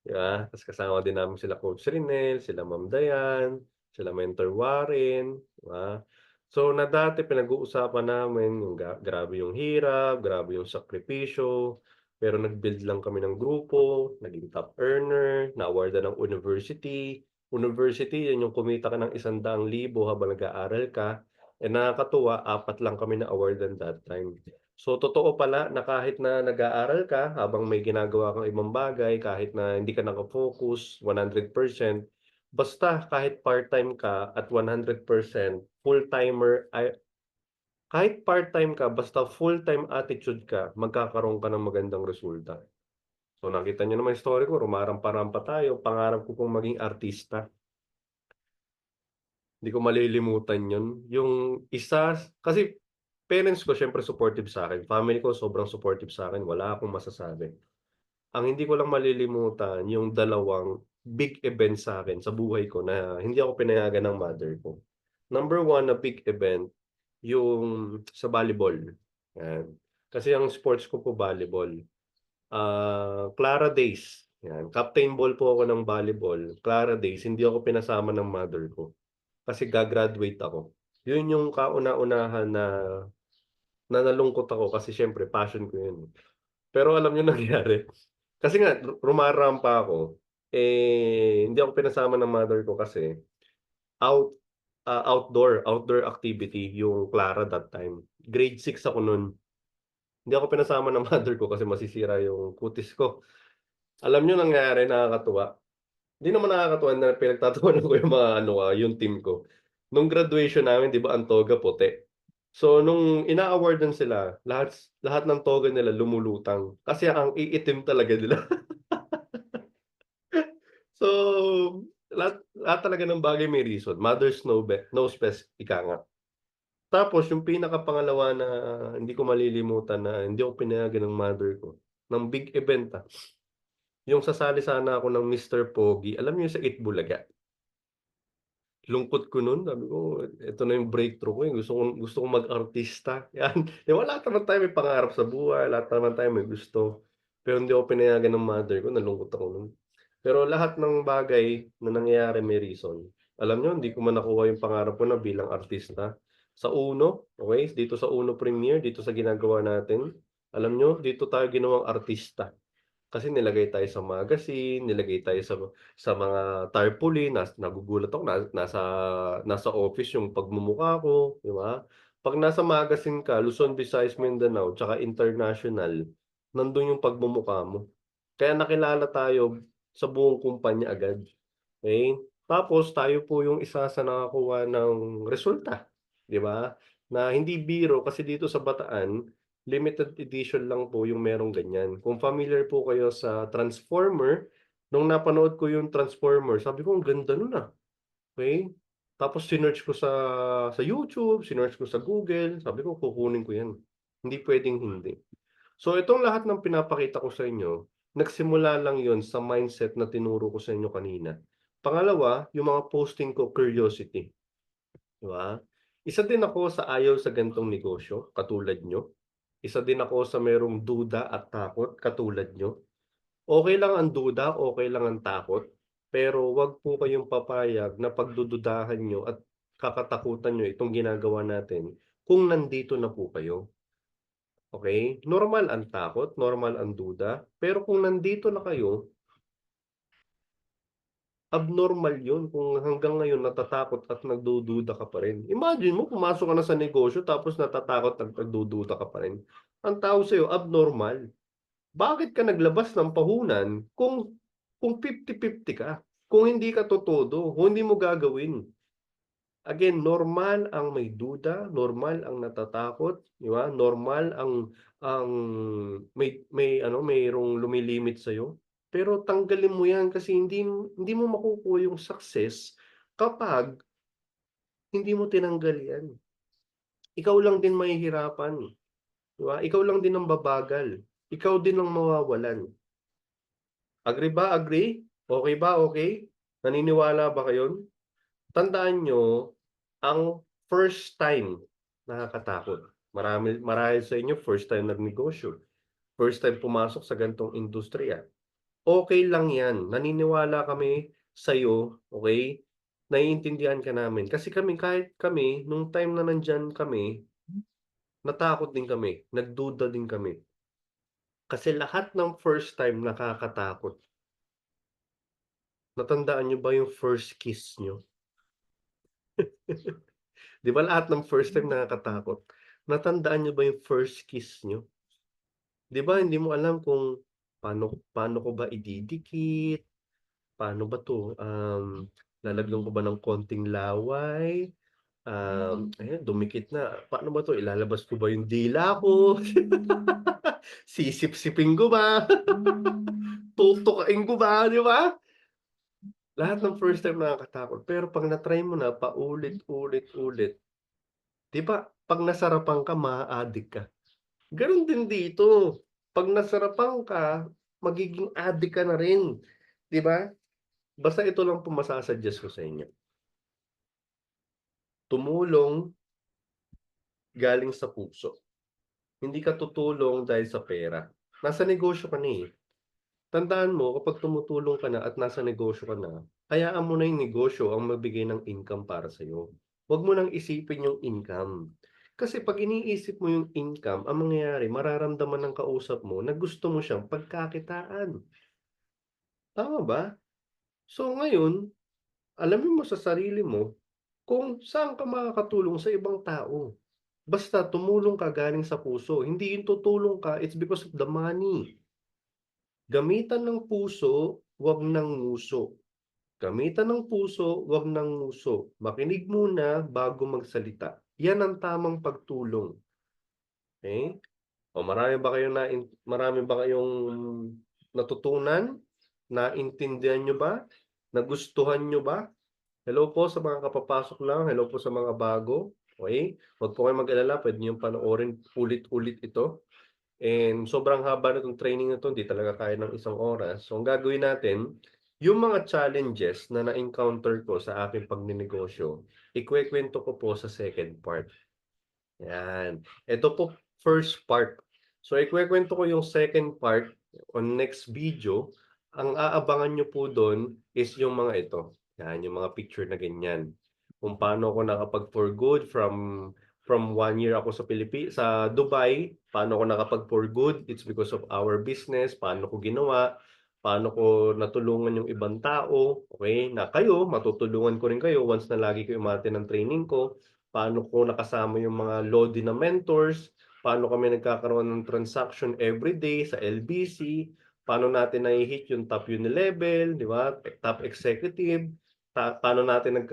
Speaker 1: 'Di ba? Tas kasama din namin sila Coach Rinel, sila Ma'am Dayan, sila Mentor Warren, 'di ba? So, na dati pinag-uusapan namin yung grabe yung hirap, grabe yung sakripisyo, pero nag-build lang kami ng grupo, naging top earner, na-awardan ng university. University, yan yung kumita ka ng 100,000 habang nag-aaral ka. Nakakatuwa, 4 lang kami na-awardan that time. So, totoo pala na kahit na nag-aaral ka habang may ginagawa kang ibang bagay, kahit na hindi ka naka-focus 100%, basta kahit part-time ka at 100% full-timer ay kahit part-time ka basta full-time attitude ka, magkakaroon ka ng magandang resulta. So, nakita niyo naman yung story ko, rumarampa-rampa tayo, pangarap ko pong maging artista. Hindi ko malilimutan yun, yung isa kasi parents ko siyempre supportive sa'kin, family ko sobrang supportive sa'kin, wala akong masasabi. Ang hindi ko lang malilimutan yung dalawang big event sa'kin sa buhay ko na hindi ako pinayagan ng mother ko. Number one na big event, yung sa volleyball, yan. Kasi ang sports ko po volleyball. Clara Days, yan. Captain ball po ako ng volleyball. Clara Days, hindi ako pinasama ng mother ko. Kasi gagraduate ako. Yun yung kauna-unahan na nalungkot ako kasi syempre passion ko yun. Pero alam niyo nangyari. Kasi nga, rumarampa ako. Hindi ako pinasama ng mother ko kasi out, outdoor activity yung Clara that time. Grade 6 ako nun. Hindi ako pinasama ng mother ko kasi masisira yung kutis ko. Alam niyo nangyari, nakakatuwa. Hindi naman nakakatuwa na pinagtatawanan ko yung mga yung team ko. Nung graduation namin, 'di ba, ang toga puti. So nung ina-awardan sila, lahat lahat ng toga nila lumulutang kasi ang iitim talaga nila. So lahat talaga ng bagay may reason. Mothers knows best, ika nga. Tapos yung pinakapangalawa na hindi ko malilimutan na hindi ako pinayagan ng mother ko, ng big event, yung sasali sana ako ng Mr. Pogi. Alam niyo yung sa Itbulaga? Lungkot ko nun, sabi ko, eto na yung breakthrough ko, eh, gusto kong mag-artista, yan. 'Di ba lahat naman tayo may pangarap sa buhay, lahat naman tayo may gusto. Pero hindi ako pinayagan ng mother ko, nalungkot ako nun. Pero lahat ng bagay na nangyayari may reason. Alam niyo, hindi ko man nakuha yung pangarap ko na bilang artista. Sa UNO, okey, dito sa UNO Premier, dito sa ginagawa natin, alam niyo, dito tayo ginawang artista. Kasi nilagay tayo sa magazine, nilagay tayo sa mga tarpaulin, nagugulat ako nasa office yung pagmumukha ko, 'di ba? 'Pag nasa magazine ka, Luzon, Visayas, Mindanao, tsaka international, nandun yung pagmumukha mo. Kaya nakilala tayo sa buong kumpanya agad, okey? Tapos tayo po yung isa sa nakakuha ng resulta, 'di ba? Na hindi biro kasi dito sa Bataan, limited edition lang po yung merong ganyan. Kung familiar po kayo sa Transformer, nung napanood ko yung Transformer, sabi ko, ang ganda nun, okey. Tapos sinearch ko sa YouTube, sinearch ko sa Google, sabi ko, kukunin ko 'yan. Hindi puwedeng hindi. So itong lahat ng pinapakita ko sa inyo, nagsimula lang 'yon sa mindset na tinuro ko sa inyo kanina. Pangalawa, yung mga posting ko, curiosity, 'di ba? Isa din ako sa ayaw sa ganitong negosyo, katulad niyo. Isa din ako sa merong duda at takot katulad niyo. Okey lang ang duda, okey lang ang takot, pero 'wag po kayong papayag na pagdududahan niyo at kakatakutan niyo itong ginagawa natin kung nandito na po kayo, okey? Normal ang takot, normal ang duda, pero kung nandito na kayo, abnormal 'yun kung hanggang ngayon natatakot at nagdududa ka pa rin. Imagine mo pumasok ka na sa negosyo tapos natatakot at nagdududa ka pa rin. Ang tawag sa'yo abnormal. Bakit ka naglabas ng pahunan kung 50-50 ka? Kung hindi ka totodo, kung hindi mo gagawin. Again, normal ang may duda, normal ang natatakot, 'di ba? Normal ang mayroong lumilimit sa'yo. Pero tanggalin mo 'yan kasi hindi mo makukuha yung success kapag hindi mo tinanggal 'yan. Ikaw lang din mahihirapan, 'di ba? Ikaw lang din ang babagal, ikaw din ang mawawalan. Agree ba, agree? Okey ba, okey? Naniniwala ba kayo? Tandaan niyo, ang first time nakakatakot. Marahil sa inyo first time nagnegosyo, first time pumasok sa ganitong industriya. Okey lang 'yan, naniniwala kami sa'yo, okey? Naiintindihan ka namin kasi kami kahit kami nung time na nandiyan kami, natakot din kami, nagduda din kami. Kasi lahat ng first time nakakatakot. Natandaan niyo ba yung first kiss niyo? 'Di ba lahat ng first time nakakatakot? Natandaan niyo ba yung first kiss niyo? 'Di ba hindi mo alam kung paano paano ko ba ididikit, paano ba 'to, lalagyan ko ba ng konting laway, ayan dumikit na, paano ba 'to, ilalabas ko ba yung dila ko, sisipsipin ko ba, tutukain ko ba, 'di ba? Lahat ng first time nakakatakot, pero 'pag na-try mo na paulit-ulit-ulit, 'di ba 'pag nasarapan ka maa-addict ka. Gano'n din dito, 'pag nasarapan ka, magiging addict ka na rin, 'di ba? Basta ito lang po masa-suggest ko sa inyo, tumulong galing sa puso, hindi ka tutulong dahil sa pera. nasa negosyo ka na, eh. Tandaan mo kapag tumutulong ka na at nasa negosyo ka na, hayaan mo na yung negosyo ang magbigay ng income para sa'yo. Huwag mo nang isipin yung income. Kasi 'pag iniisip mo yung income, ang mangyayari mararamdaman ng kausap mo na gusto mo siyang pagkakitaan, tama ba? So ngayon, alamin mo sa sarili mo kung saan ka makakatulong sa ibang tao. Basta tumulong ka galing sa puso, hindi yung tutulong ka, it's because of the money. Gamitan ng puso, 'wag ng nguso. Gamitan ng puso, 'wag ng nguso. Makinig muna bago magsalita. Yan ang tamang pagtulong, okey? O marami ba kayong natutunan? Naintindihan niyo ba? Nagustuhan niyo ba? Hello po sa mga kapapasok lang, hello po sa mga bago, okey? Wag po kayong mag-alala, puwede niyong panoorin ulit-ulit ito. And sobrang haba nitong training na 'to, hindi talaga kaya ng isang oras. So ang gagawin natin, yung mga challenges na na-encounter ko sa aking pagnenegosyo, ikukuwento ko po sa second part. Yan. Ito po first part. So ikukuwento ko yung second part on next video. Ang aabangan niyo po dun is yung mga ito, yan yung mga picture na ganyan. Kung paano ako nakapag for good from 1 year ako sa Dubai, paano ako nakapag for good, it's because of our business, paano ko ginawa, paano ko natulungan yung ibang tao, okey, na kayo matutulungan ko rin kayo once na lagi kayo umate ng training ko. Paano ko nakasama yung mga Lodi na mentors, paano kami nagkakaroon ng transaction everyday sa LBC, paano natin nahi-hit yung top level, di ba? Top executive, paano natin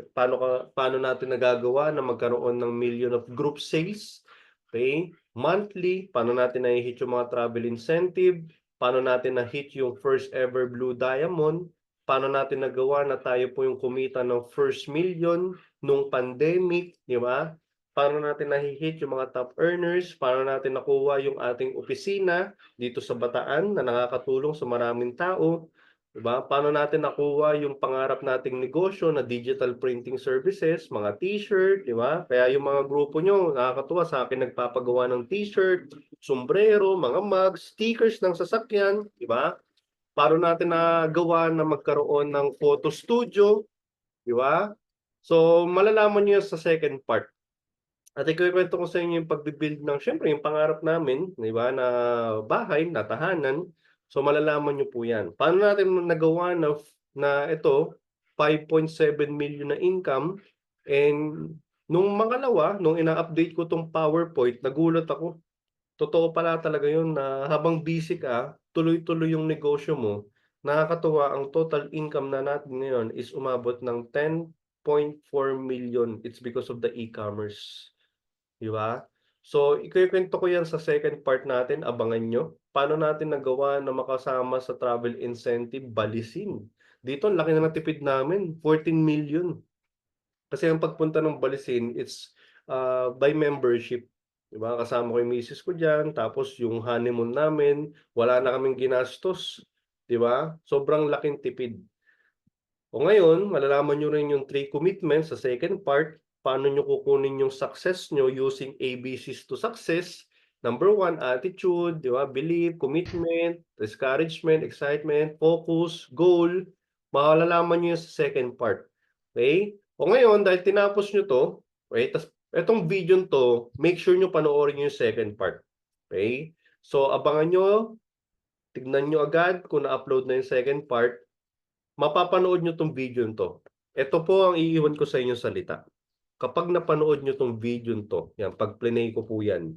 Speaker 1: nagagawa na magkaroon ng million of group sales, okay? Monthly, paano natin nahi-hit yung mga travel incentive, paano natin na-hit yung first ever Blue Diamond, paano natin nagawa na tayo po yung kumita ng first million nung pandemic, di ba? Paano natin nahi-hit yung mga top earners, paano natin nakuha yung ating opisina dito sa Bataan na nakakatulong sa maraming tao, di ba? Paano natin nakuha yung pangarap nating negosyo na digital printing services, mga t-shirt, di ba? Kaya yung mga grupo nyo, nakakatuwa sa akin nagpapagawa ng t-shirt, sombrero, mga mugs, stickers ng sasakyan, di ba? Paano natin nagawa na magkaroon ng photo studio, di ba? So, malalaman niyo sa second part. At ikukuwento ko sa inyo yung pagbi-build ng siyempre yung pangarap namin, 'di ba, na bahay, na tahanan. So, malalaman niyo po 'yan. Paano natin nagawa na ito, 5.7 million na income and nung makalawa, nung ina-update ko 'tong PowerPoint, nagulat ako. Totoo pala talaga 'yun na habang busy ka, tuloy-tuloy yung negosyo mo. Nakakatuwa ang total income na natin ngayon is umabot ng 10.4 million. It's because of the e-commerce. 'Di ba? So, ikukuwento ko 'yan sa second part natin, abangan niyo. Paano natin nagawa na makasama sa travel incentive, Balisin. Dito ang laki na ng tipid namin, 14 million. Kasi ang pagpunta ng Balisin, it's, by membership, 'di ba? Kasama ko yung misis ko diyan, tapos yung honeymoon namin, wala na kaming ginastos, 'di ba? Sobrang laking tipid. O ngayon, malalaman niyo rin yung 3 commitments sa second part, paano niyo kukunin yung success niyo using ABCs to success. Number 1, attitude, 'di ba, belief, commitment, discouragement, excitement, focus, goal. Malalaman niyo yan sa second part, okey? O ngayon dahil tinapos niyo 'to, okey, ta's etong video 'to, make sure niyo panoorin niyo yung second part, okey? So abangan niyo, tignan niyo agad kung na-upload na yung second part. Mapapanood niyo 'tong video 'to. Ito po ang iiwan ko sa inyong salita. Kapag napanood niyo 'tong video 'to, 'yan 'pag plinay ko po 'yan,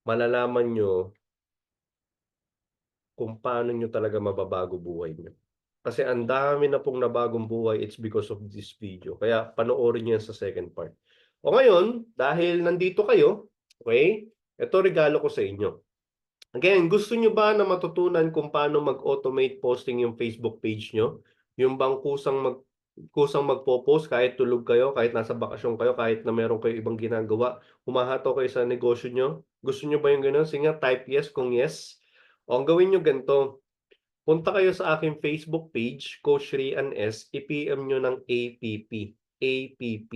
Speaker 1: malalaman niyo kung paano niyo talaga mababago buhay niyo. Kasi ang dami na pong nabagong buhay, it's because of this video. Kaya panoorin niyo 'yan sa second part. O ngayon, dahil nandito kayo, okey, ito regalo ko sa inyo. Again, gusto niyo ba na matutunan kung paano mag-automate posting yung Facebook page niyo? Yung bang kusang magpo-post kahit tulog kayo, kahit nasa bakasyon kayo, kahit na meron kayong ibang ginagawa, humahataw kayo sa negosyo niyo? Gusto niyo ba yung gano'n? Sige nga, type yes kung yes. O ang gawin niyo ganito, punta kayo sa aking Facebook page, Coach Rian S, i-PM niyo ng APP, APP,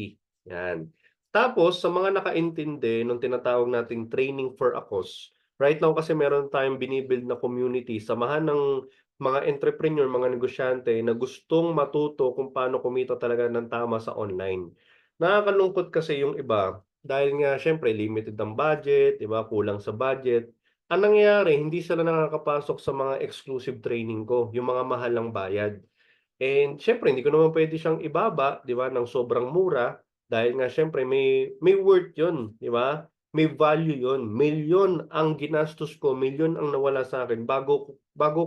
Speaker 1: yan. Tapos sa mga nakaintindi nung tinatawag nating training for a cause, Right now kasi meron tayong bini-build na community, samahan ng mga entrepreneur, mga negosyante na gustong matuto kung paano kumita talaga ng tama sa online. Nakakalungkot kasi yung iba, dahil nga siyempre limited ang budget, 'di ba, kulang sa budget. Ang nangyayari, hindi sila nakakapasok sa mga exclusive training ko, yung mga mahal ang bayad. And siyempre hindi ko naman puwede siyang ibaba, 'di ba, ng sobrang mura dahil nga siyempre may worth 'yun, 'di ba? May value 'yun. Milyon ang ginastos ko, milyon ang nawala sa'kin bago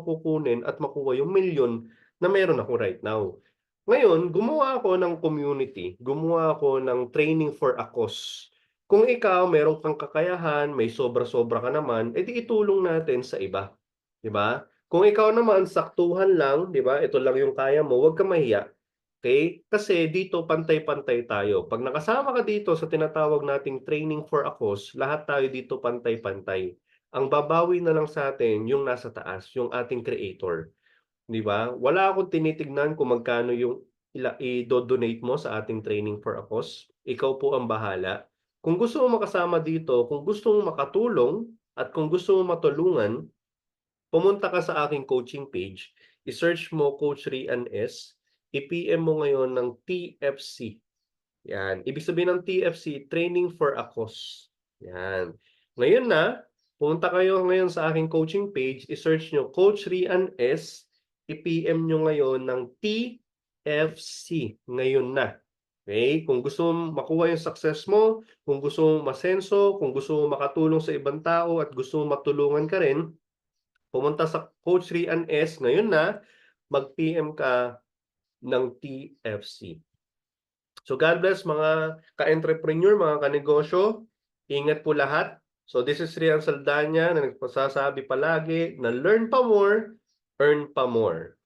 Speaker 1: ko kunin at makuha yung milyon na meron ako right now. Ngayon, gumawa ako ng community, gumawa ako ng training for a cause. Kung ikaw meron kang kakayahan, may sobra-sobra ka naman, eh, itulong natin sa iba, 'di ba? Kung ikaw naman saktuhan lang, 'di ba, ito lang yung kaya mo, huwag kang mahiya, okey? Kasi dito pantay-pantay tayo. 'Pag nakasama ka dito sa tinatawag nating training for a cause, lahat tayo dito pantay-pantay. Ang babawi na lang sa'tin yung nasa taas, yung ating creator, 'di ba? Wala akong tinitignan kung magkano yung ido-donate mo sa ating training for a cause, ikaw po ang bahala. Kung gusto mo makasama dito, kung gusto mong makatulong at kung gusto mong matulungan, pumunta ka sa aking coaching page, i-search mo Coach Rian S, i-PM mo ngayon ng TFC. Yan. Ibig sabihin ng TFC, Training for a Cause. Yan. Ngayon na, pumunta kayo ngayon sa aking coaching page, i-search nyo Coach Rian S, i-PM nyo ngayon ng TFC. Ngayon na. Okay? Kung gusto mong makuha yung success mo, kung gusto mong masenso, kung gusto mong makatulong sa ibang tao at gusto mong matulungan ka rin, pumunta sa Coach Rian S ngayon na, mag-PM ka ng TFC. So God bless mga ka-entrepreneur, mga kanegosyo, ingat po lahat. So this is Rian Saldana na nagpasasabi palagi na learn pa more, earn pa more.